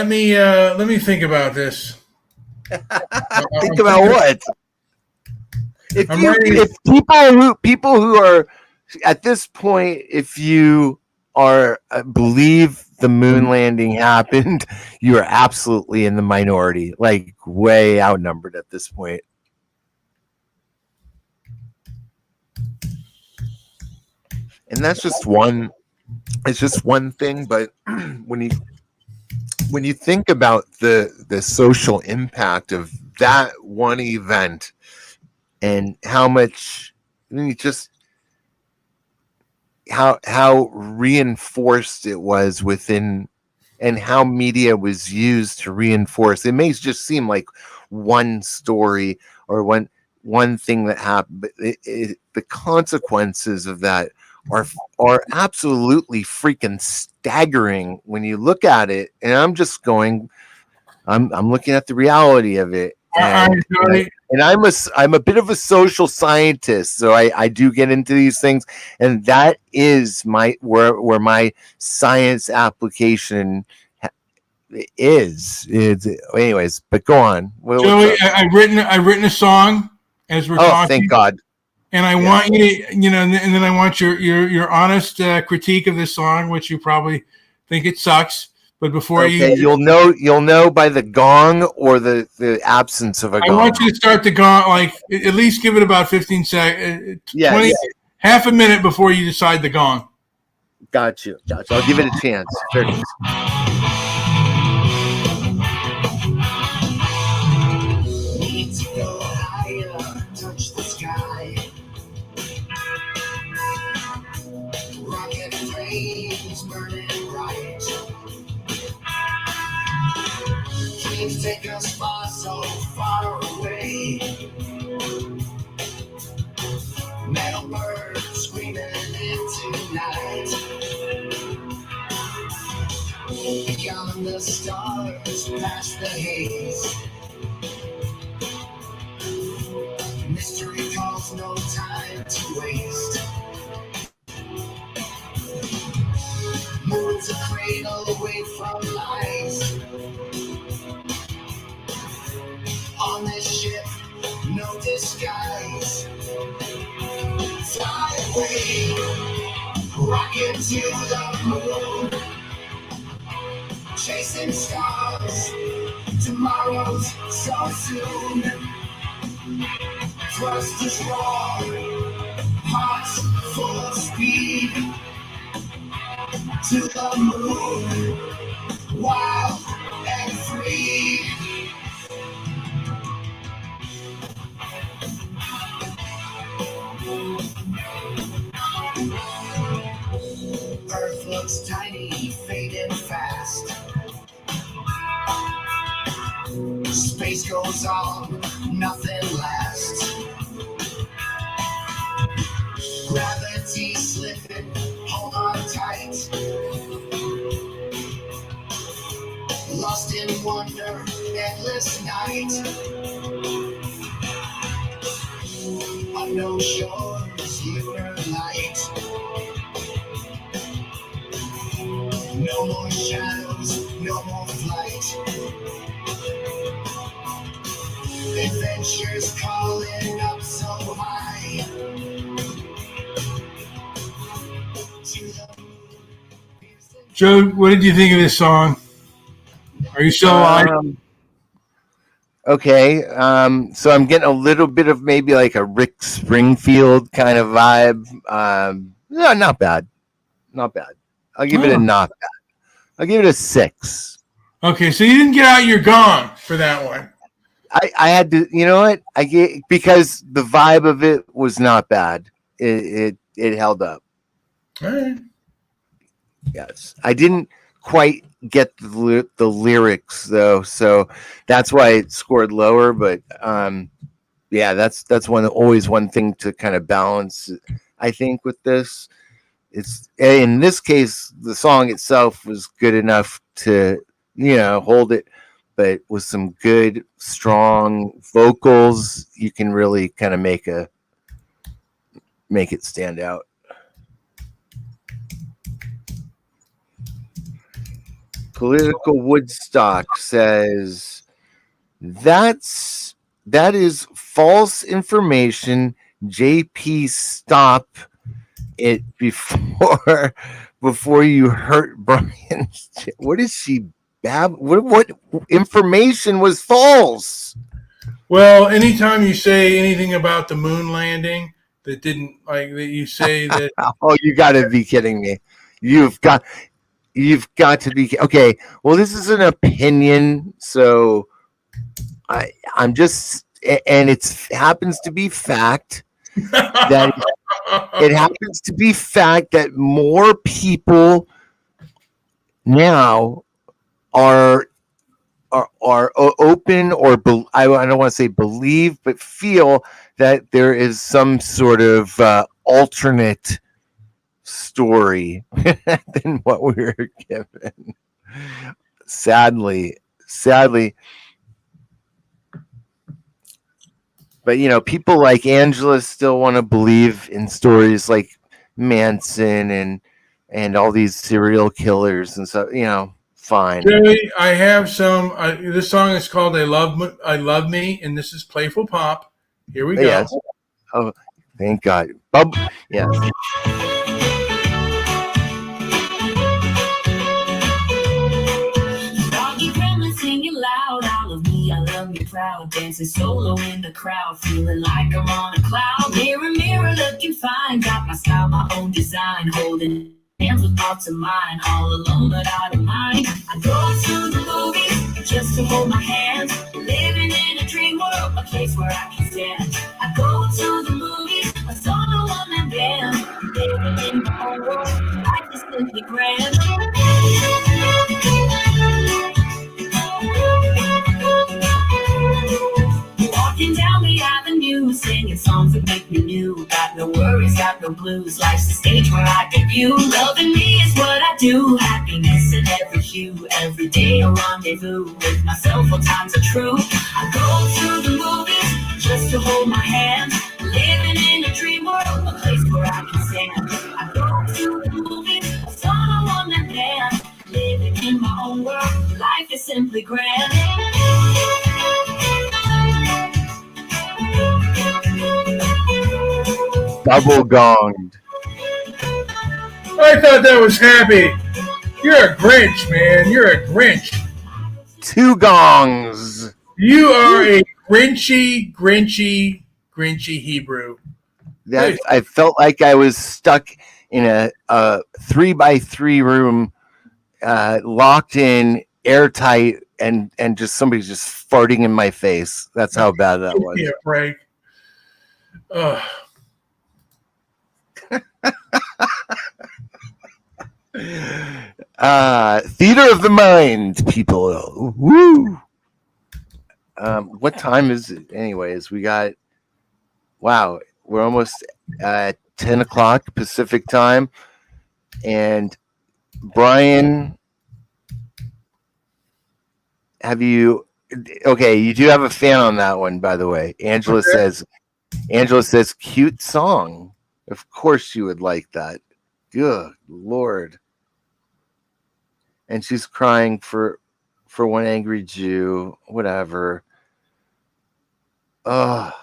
me think about this. Think about what? ready. If people who are at this point, if you are believe the moon landing happened, you are absolutely in the minority, like way outnumbered at this point. And that's just one. It's just one thing, but when you think about the social impact of that one event and how much, I mean, just how reinforced it was within, and how media was used to reinforce. It may just seem like one story or one thing that happened, but the consequences of that are absolutely freaking staggering when you look at it. And I'm just going, I'm looking at the reality of it. And I'm a bit of a social scientist, so I do get into these things, and that is where my science application is. Anyways, but go on. Joey, I've written a song as we're talking. Thank God. And I want you to, and then I want your honest critique of this song, which you probably think it sucks. But before you'll know by the gong or the absence of a gong. I want you to start the gong, like at least give it about 15 seconds, 20, half a minute before you decide the gong. Got you. I'll give it a chance. There it is. Need to go higher, touch the sky. Rocket flames burning bright. Dreams take us far, so far away. Metal birds screaming into night. Beyond the stars, past the haze. Mystery calls, no time to waste. Moon's a cradle away from lies. On this ship, no disguise. Fly away, rocket to the moon. Chasing stars, tomorrow's so soon. Trust is raw, hearts full of speed. To the moon, wild and free. Earth looks tiny, fading fast. Space goes on, nothing lasts. Gravity slipping, hold on tight. Lost in wonder, endless night. Unknown shores, lunar light. No more shadows, no more flight. Adventures calling up so high. Joe, what did you think of this song? Are you still alive? Okay, so I'm getting a little bit of maybe like a Rick Springfield kind of vibe. No, not bad. I'll give it a not bad. I'll give it a 6. Okay, so you didn't get out your gong for that one. I had to, you know what? Because the vibe of it was not bad. It held up. All right. Yes, I didn't quite get the lyrics though, so that's why it scored lower. But that's always one thing to kind of balance, I think, with this. it's in this case the song itself was good enough to hold it, but with some good strong vocals you can really kind of make it stand out. Political Woodstock says that is false information. JP, stop it before you hurt Brian. What is she what information was false? Well, anytime you say anything about the moon landing that didn't that you say that. Oh, you got to be kidding me. You've got to be okay. Well, this is an opinion, so I'm just, and it happens to be fact that more people now are open, or I don't want to say believe, but feel that there is some sort of alternate story than what we were given. Sadly. But people like Angela still want to believe in stories like Manson and all these serial killers and so fine. Joey, I have some. This song is called "I Love Me," and this is Playful Pop. Here we go. Yes. Oh, thank God. Yes. Singing loud, I love me, I love me proud, dancing solo in the crowd, feeling like I'm on a cloud. Mirror, mirror, looking fine, got my style, my own design, holding hands with thoughts of mine, all alone but out of mind. I go to the movies just to hold my hand, living in a dream world, a place where I can stand. I go to the movies, I saw no one-man band, living in my own world, life is simply grand. Walking down the avenue, singing songs that make me new. Got no worries, got no blues. Life's a stage where I debut. Loving me is what I do. Happiness in every hue. Every day a rendezvous with myself. All times are true. I go to the movies just to hold my hand. Living in a dream world, a place where I can stand. I go to the movies, I saw no one-man band. Living in my own world, life is simply grand. Double gonged. I thought that was happy. You're a Grinch, man. You're a Grinch. Two gongs. You are a Grinchy Hebrew. I felt like I was stuck in a 3x3 room, locked in, airtight, and just somebody just farting in my face. That's how bad that was. Yeah, break. Theater of the mind, people. Woo! What time is it? Anyways, we're almost at 10 o'clock Pacific time. And Brian, you do have a fan on that one, by the way. Angela says, cute song. Of course you would like that. Good Lord. And she's crying for one angry Jew, whatever. Now,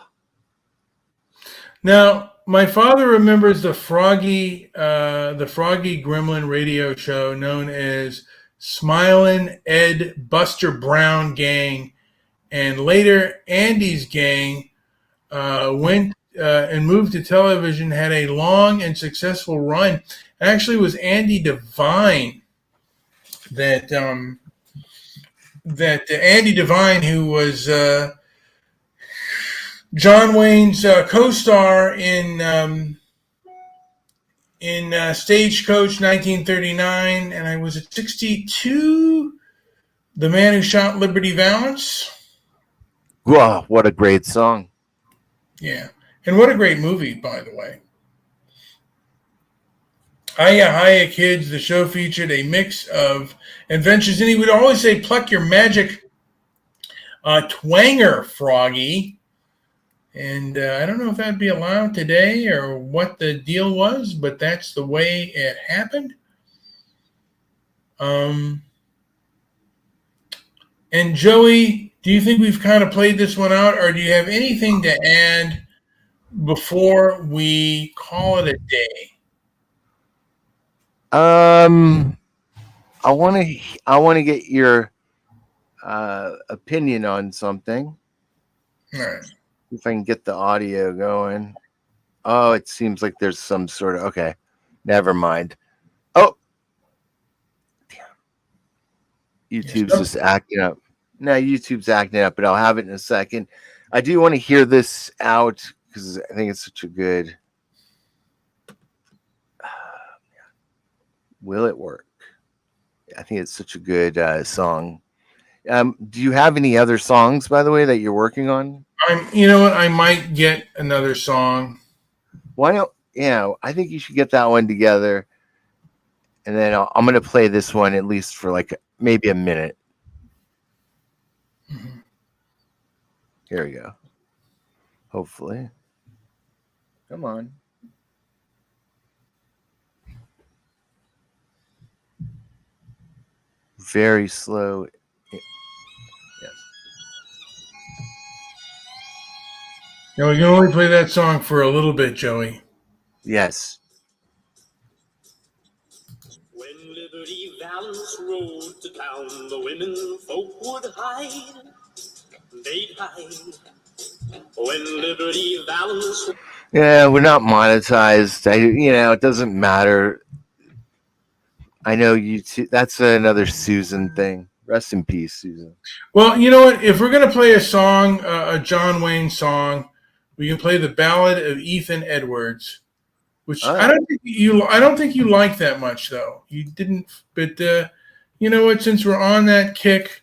my father remembers the Froggy Gremlin radio show known as Smilin' Ed Buster Brown Gang, and later Andy's Gang went and moved to television, had a long and successful run. Actually, it was Andy Devine that Andy Devine, who was John Wayne's co-star in Stagecoach 1939, and I was at 62, The Man Who Shot Liberty Valance. Wow, what a great song. Yeah, and what a great movie, by the way. Hiya, hiya, kids. The show featured a mix of adventures, and he would always say, pluck your magic twanger, Froggy. And I don't know if that'd be allowed today or what the deal was, but that's the way it happened. And Joey, do you think we've kind of played this one out, or do you have anything to add before we call it a day? I want to get your opinion on something. All right. If I can get the audio going. Oh, it seems like there's some sort of okay. Never mind. Oh, damn. YouTube's just acting up. No, YouTube's acting up, but I'll have it in a second. I do want to hear this out because I think it's such a good. Will it work? I think it's such a good song. Do you have any other songs, by the way, that you're working on? You know what? I might get another song. Why don't? Yeah, I think you should get that one together, and then I'm going to play this one at least for like maybe a minute. Mm-hmm. Here we go. Hopefully, come on. Very slow. Yes. Now we can only play that song for a little bit, Joey. Yes. When Liberty Valance rode to town, the women folk would hide. They'd hide. When Liberty Valance. Yeah, we're not monetized. It doesn't matter. I know you too. That's another Susan thing. Rest in peace, Susan. Well, you know what? If we're going to play a song, a John Wayne song, we can play the Ballad of Ethan Edwards, which I don't think you like that much, though. You didn't, but you know what? Since we're on that kick,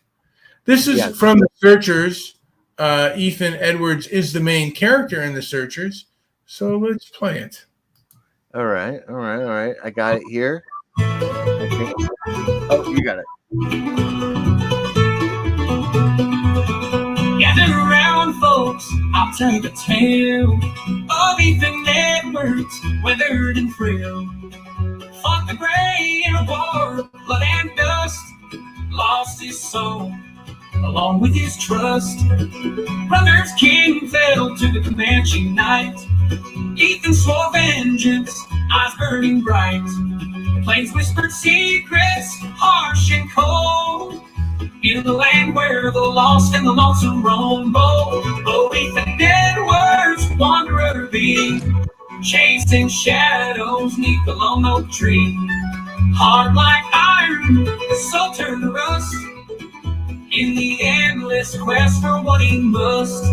this is from the Searchers. Ethan Edwards is the main character in the Searchers, so let's play it. All right. I got it here. Okay. Oh, you got it. Gather around, folks, I'll tell you the tale of Ethan Edwards, weathered and frail. Fought the great war, blood and dust, lost his soul along with his trust. Brother's king fell to the Comanche night. Ethan swore vengeance, eyes burning bright. Plains whispered secrets, harsh and cold, in the land where the lost and the lonesome roam. Oh, Ethan Edwards, wanderer be, chasing shadows neath the lone oak tree. Hard like iron, so turned to rust, in the endless quest for what he must.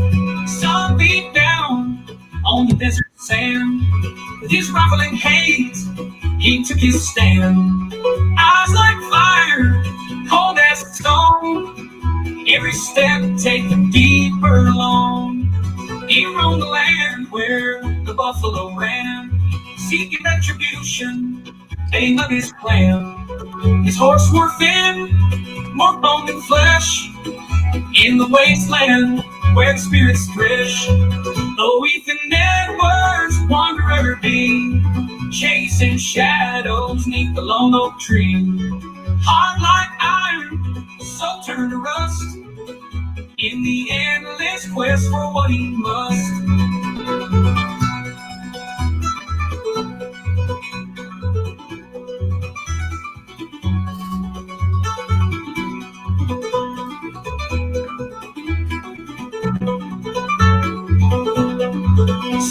Sun beat down on the desert sand, with his rifling hate, he took his stand. Eyes like fire, cold as stone, every step taken deeper along. He roamed the land where the buffalo ran, seeking retribution, aim of his clan. His horse wore thin, more bone than flesh, in the wasteland where the spirits thresh. Oh, Ethan Edwards, wanderer be, chasing shadows neath the lone oak tree. Hard like iron, so turned to rust, in the endless quest for what he must.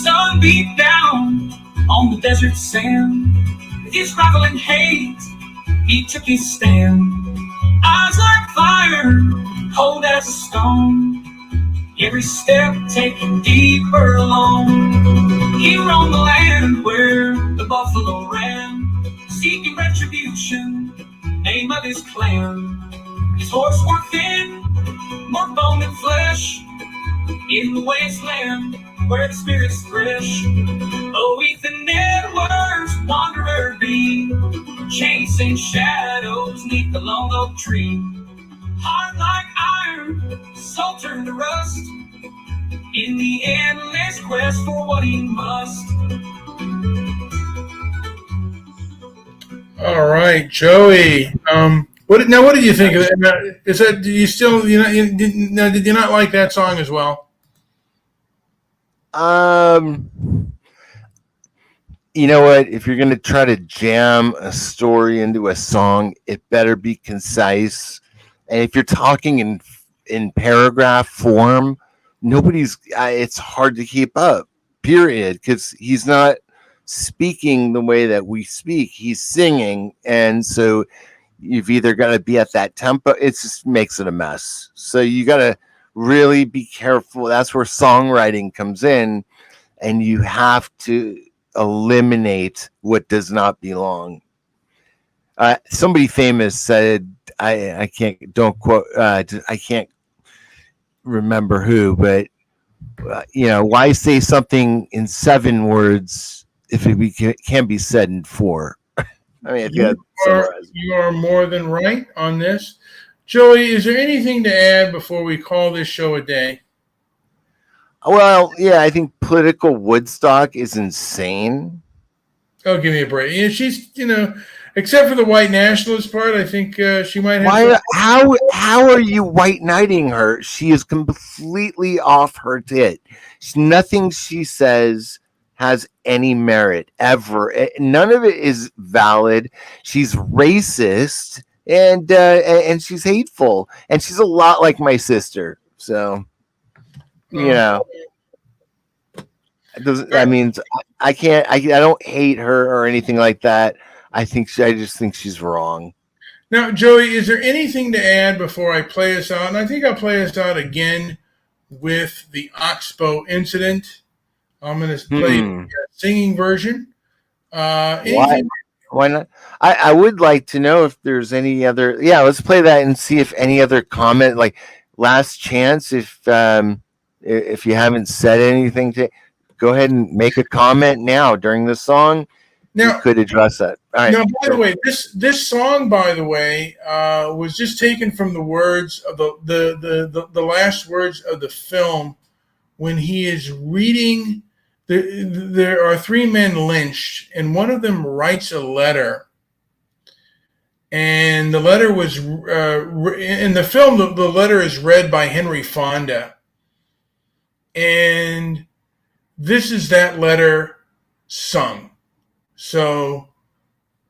Sun beat down on the desert sand, with his rifling hate, he took his stand. Eyes like fire, cold as a stone, every step taken deeper along. He roamed the land where the buffalo ran, seeking retribution, name of his clan. His horse wore thin, more bone than flesh, in the wasteland where the spirits thresh. Oh, Ethan Edwards, wanderer be, chasing shadows neath the long oak tree. Heart like iron, soul turned to rust, in the endless quest for what he must. All right, Joey. What did you think of that? Is that, do you still, did you not like that song as well? You know what? If you're going to try to jam a story into a song, it better be concise. And if you're talking in paragraph form, it's hard to keep up, period, because he's not speaking the way that we speak. He's singing. And so you've either got to be at that tempo. It just makes it a mess. So you got to really be careful. That's where songwriting comes in, and you have to eliminate what does not belong. Somebody famous said, I can't remember who, but why say something in 7 words if it can be said in 4? I mean, you are more than right on this. Joey, is there anything to add before we call this show a day? Well, yeah, I think political Woodstock is insane. Oh, give me a break. She's, except for the white nationalist part, I think she might have. How are you white knighting her? She is completely off her tit. Nothing she says has any merit ever. None of it is valid. She's racist and she's hateful, and she's a lot like my sister. So, I mean, I don't hate her or anything like that. I just think she's wrong. Now, Joey, is there anything to add before I play us out? And I think I'll play us out again with the Oxbow incident. I'm going to play the singing version. Why not? I would like to know if there's any other. Yeah, let's play that and see if any other comment, like last chance. If you haven't said anything, go ahead and make a comment now during the song. Now, you could address that. All right. Now, by the way, this song, by the way, was just taken from the words of the last words of the film when he is reading. There are 3 men lynched, and one of them writes a letter. And the letter was in the film. The letter is read by Henry Fonda, and this is that letter sung. So,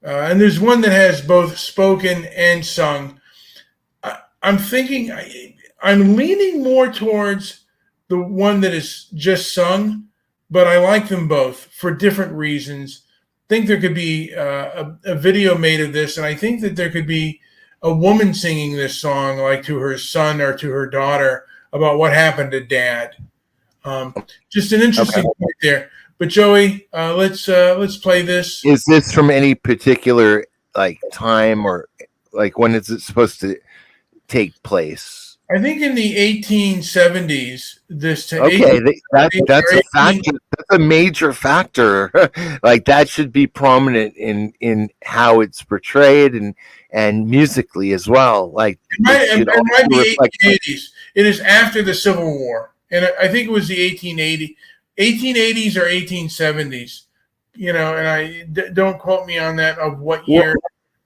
and there's one that has both spoken and sung. I'm thinking, I'm leaning more towards the one that is just sung, but I like them both for different reasons. I think there could be a video made of this, and I think that there could be a woman singing this song, like to her son or to her daughter, about what happened to Dad. Just an interesting point there. But Joey, let's play this. Is this from any particular time, or when is it supposed to take place? I think in the 1870s. That's a factor. That's a major factor. That should be prominent in how it's portrayed and musically as well. It might be 1880s. It is after the Civil War, and I think it was the 1880s or 1870s, and I don't quote me on that of what year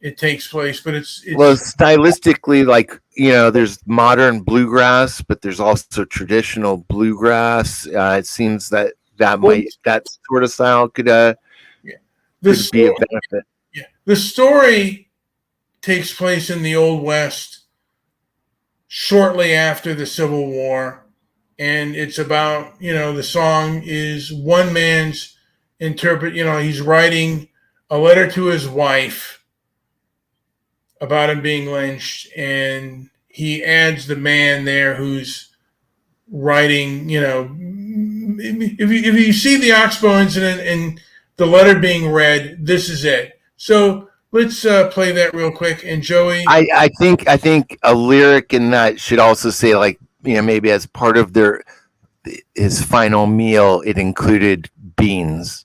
it takes place, but it's stylistically, there's modern bluegrass, but there's also traditional bluegrass. It seems that sort of style could be a benefit. Yeah, the story takes place in the Old West shortly after the Civil War. And it's about, the song is one man's he's writing a letter to his wife about him being lynched. And he adds the man there who's writing, if you see the Oxbow incident and the letter being read, this is it. So let's play that real quick. And Joey, I think a lyric in that should also say maybe as part of his final meal, it included beans.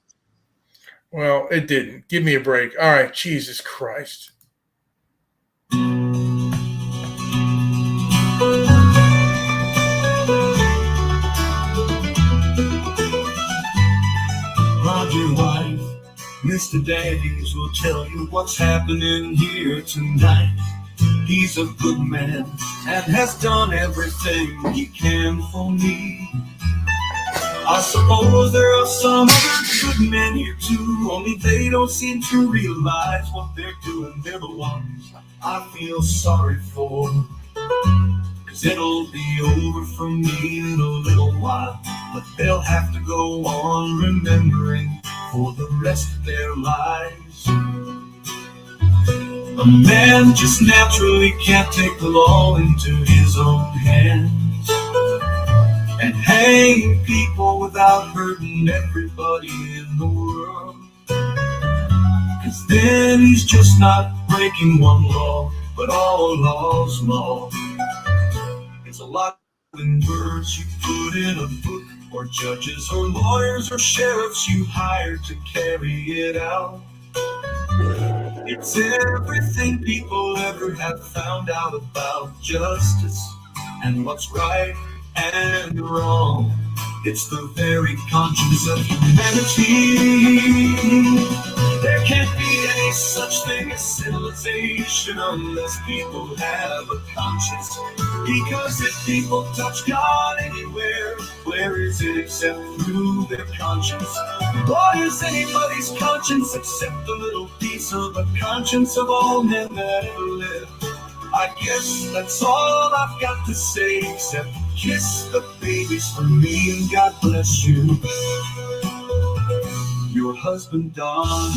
Well, it didn't. Give me a break. All right, Jesus Christ. Roger White, Mr. Daddies will tell you what's happening here tonight. He's a good man and has done everything he can for me. I suppose there are some other good men here too, only they don't seem to realize what they're doing. They're the ones I feel sorry for, 'cause it'll be over for me in a little while, but they'll have to go on remembering for the rest of their lives. A man just naturally can't take the law into his own hands and hang people without hurting everybody in the world. 'Cause then he's just not breaking one law, but all laws law. It's a lot than words you put in a book, or judges or lawyers or sheriffs you hire to carry it out. It's everything people ever have found out about justice and what's right and wrong. It's the very conscience of humanity. There can't be any such thing as civilization unless people have a conscience. Because if people touch God anywhere, where is it except through their conscience? What is anybody's conscience except a little piece of the conscience of all men that ever lived? I guess that's all I've got to say, except kiss the babies for me and God bless you. Your husband, Donald.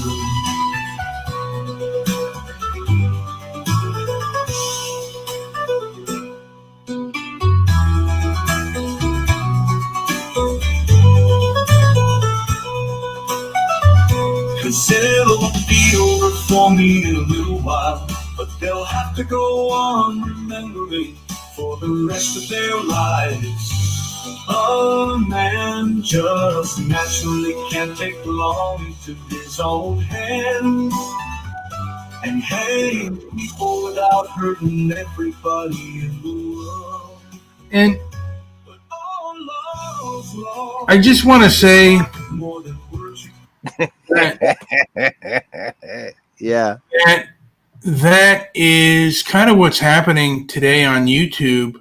'Cause it'll be over for me in a little while, but they'll have to go on remembering for the rest of their lives. A man just naturally can't take the law into his own hands and hang people without hurting everybody in the world. And But all laws, law, I just want to say more than words. Yeah. that is kind of what's happening today on YouTube.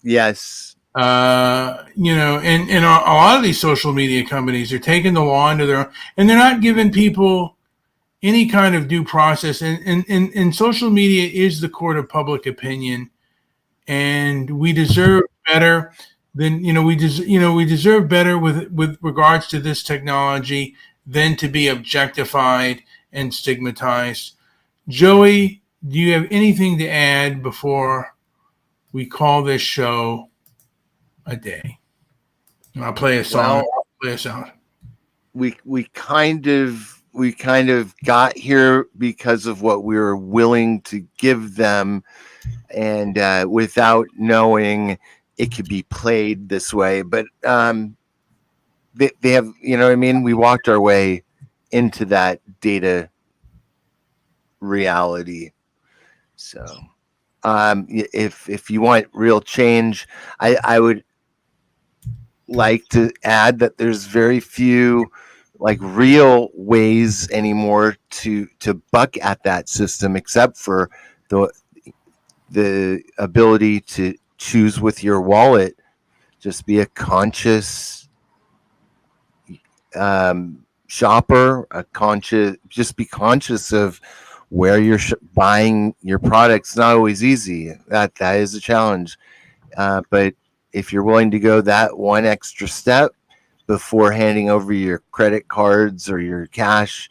Yes. You know, and a lot of these social media companies are taking the law into their own, and they're not giving people any kind of due process. And social media is the court of public opinion, and we deserve better than we deserve better with regards to this technology than to be objectified and stigmatized. Joey, do you have anything to add before we call this show a day? I'll play a song. Well, I'll play us out. We kind of got here because of what we were willing to give them, and without knowing it could be played this way. But they have, you know what I mean? We walked our way into that data reality. So if you want real change, I would like to add that there's very few like real ways anymore to buck at that system, except for the ability to choose with your wallet. Just be a conscious shopper, just be conscious of where you're buying your products. Not always easy. That is a challenge. But if you're willing to go that one extra step before handing over your credit cards or your cash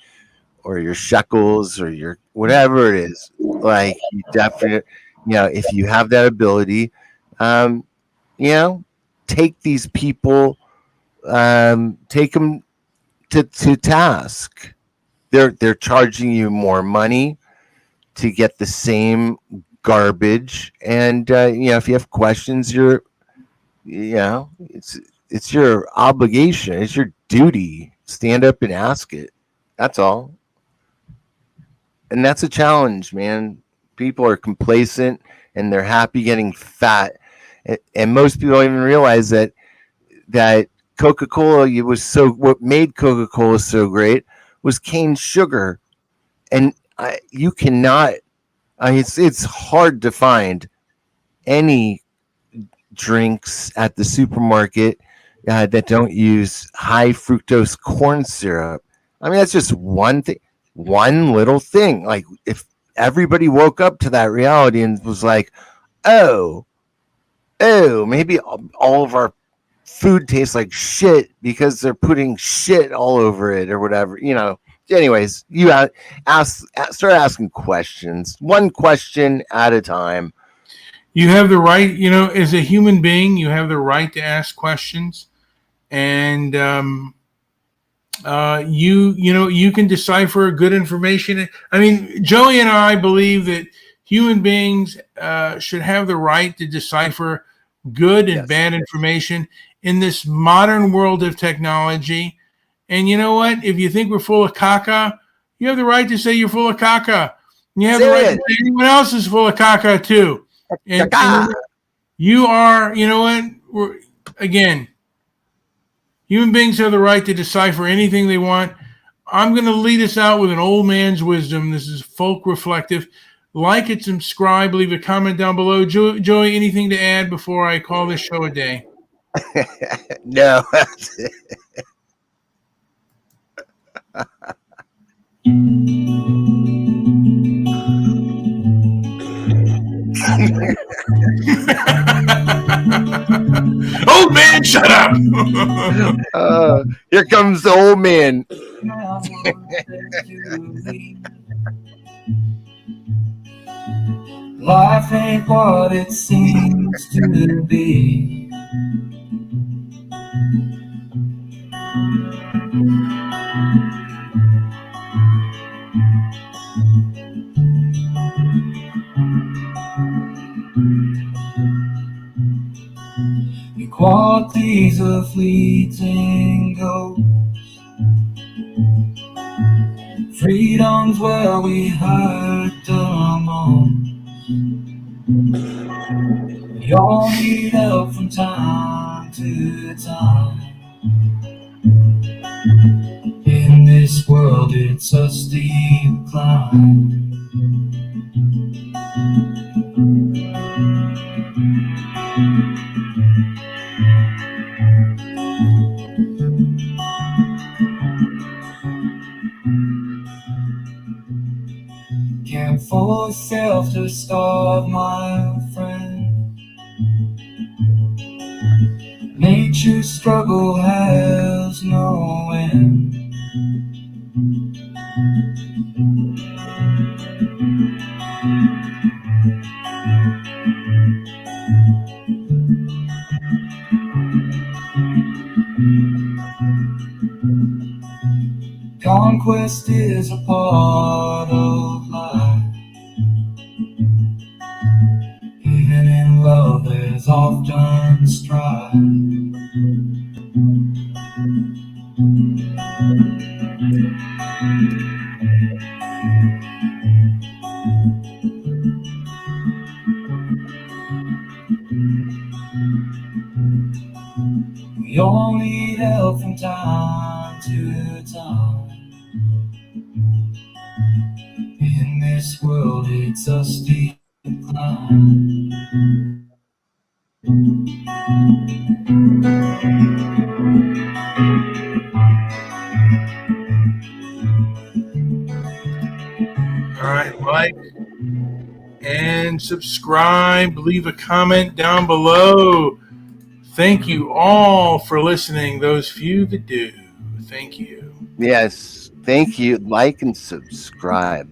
or your shekels or your whatever it is, like you definitely, if you have that ability, take these people, take them to task. They're charging you more money to get the same garbage, and if you have questions, it's your obligation, it's your duty. Stand up and ask it. That's all. And that's a challenge, man. People are complacent and they're happy getting fat. And most people don't even realize that Coca-Cola what made Coca-Cola so great was cane sugar. And you cannot, it's hard to find any drinks at the supermarket that don't use high fructose corn syrup. I mean, that's just one thing, one little thing. Like if everybody woke up to that reality and was like, oh, maybe all of our food tastes like shit because they're putting shit all over it or whatever, Anyways, you start asking questions, one question at a time. You have the right, as a human being, you have the right to ask questions, and you can decipher good information. I mean, Joey and I believe that human beings should have the right to decipher good and bad information in this modern world of technology. And you know what? If you think we're full of caca, you have the right to say you're full of caca. And you have the right to say anyone else is full of caca too. And you are, again, human beings have the right to decipher anything they want. I'm going to lead us out with an old man's wisdom. This is folk reflective. Like it, subscribe, leave a comment down below. Joey, anything to add before I call this show a day? No. Old man, shut up. Here comes the old man. Life ain't what it seems to be. Qualities of fleeting ghosts. Freedom's where we hurt the most. We all need help from time to time. In this world, it's a steep climb. Can't force yourself to starve, my friend. Nature's struggle has no end. Conquest is a part of life. Even in love there's often strife. We all need help from time to time. In this world, it's a steep climb. All right, like and subscribe. Leave a comment down below. Thank you all for listening. Those few that do. Thank you. Yes. Thank you. Like and subscribe.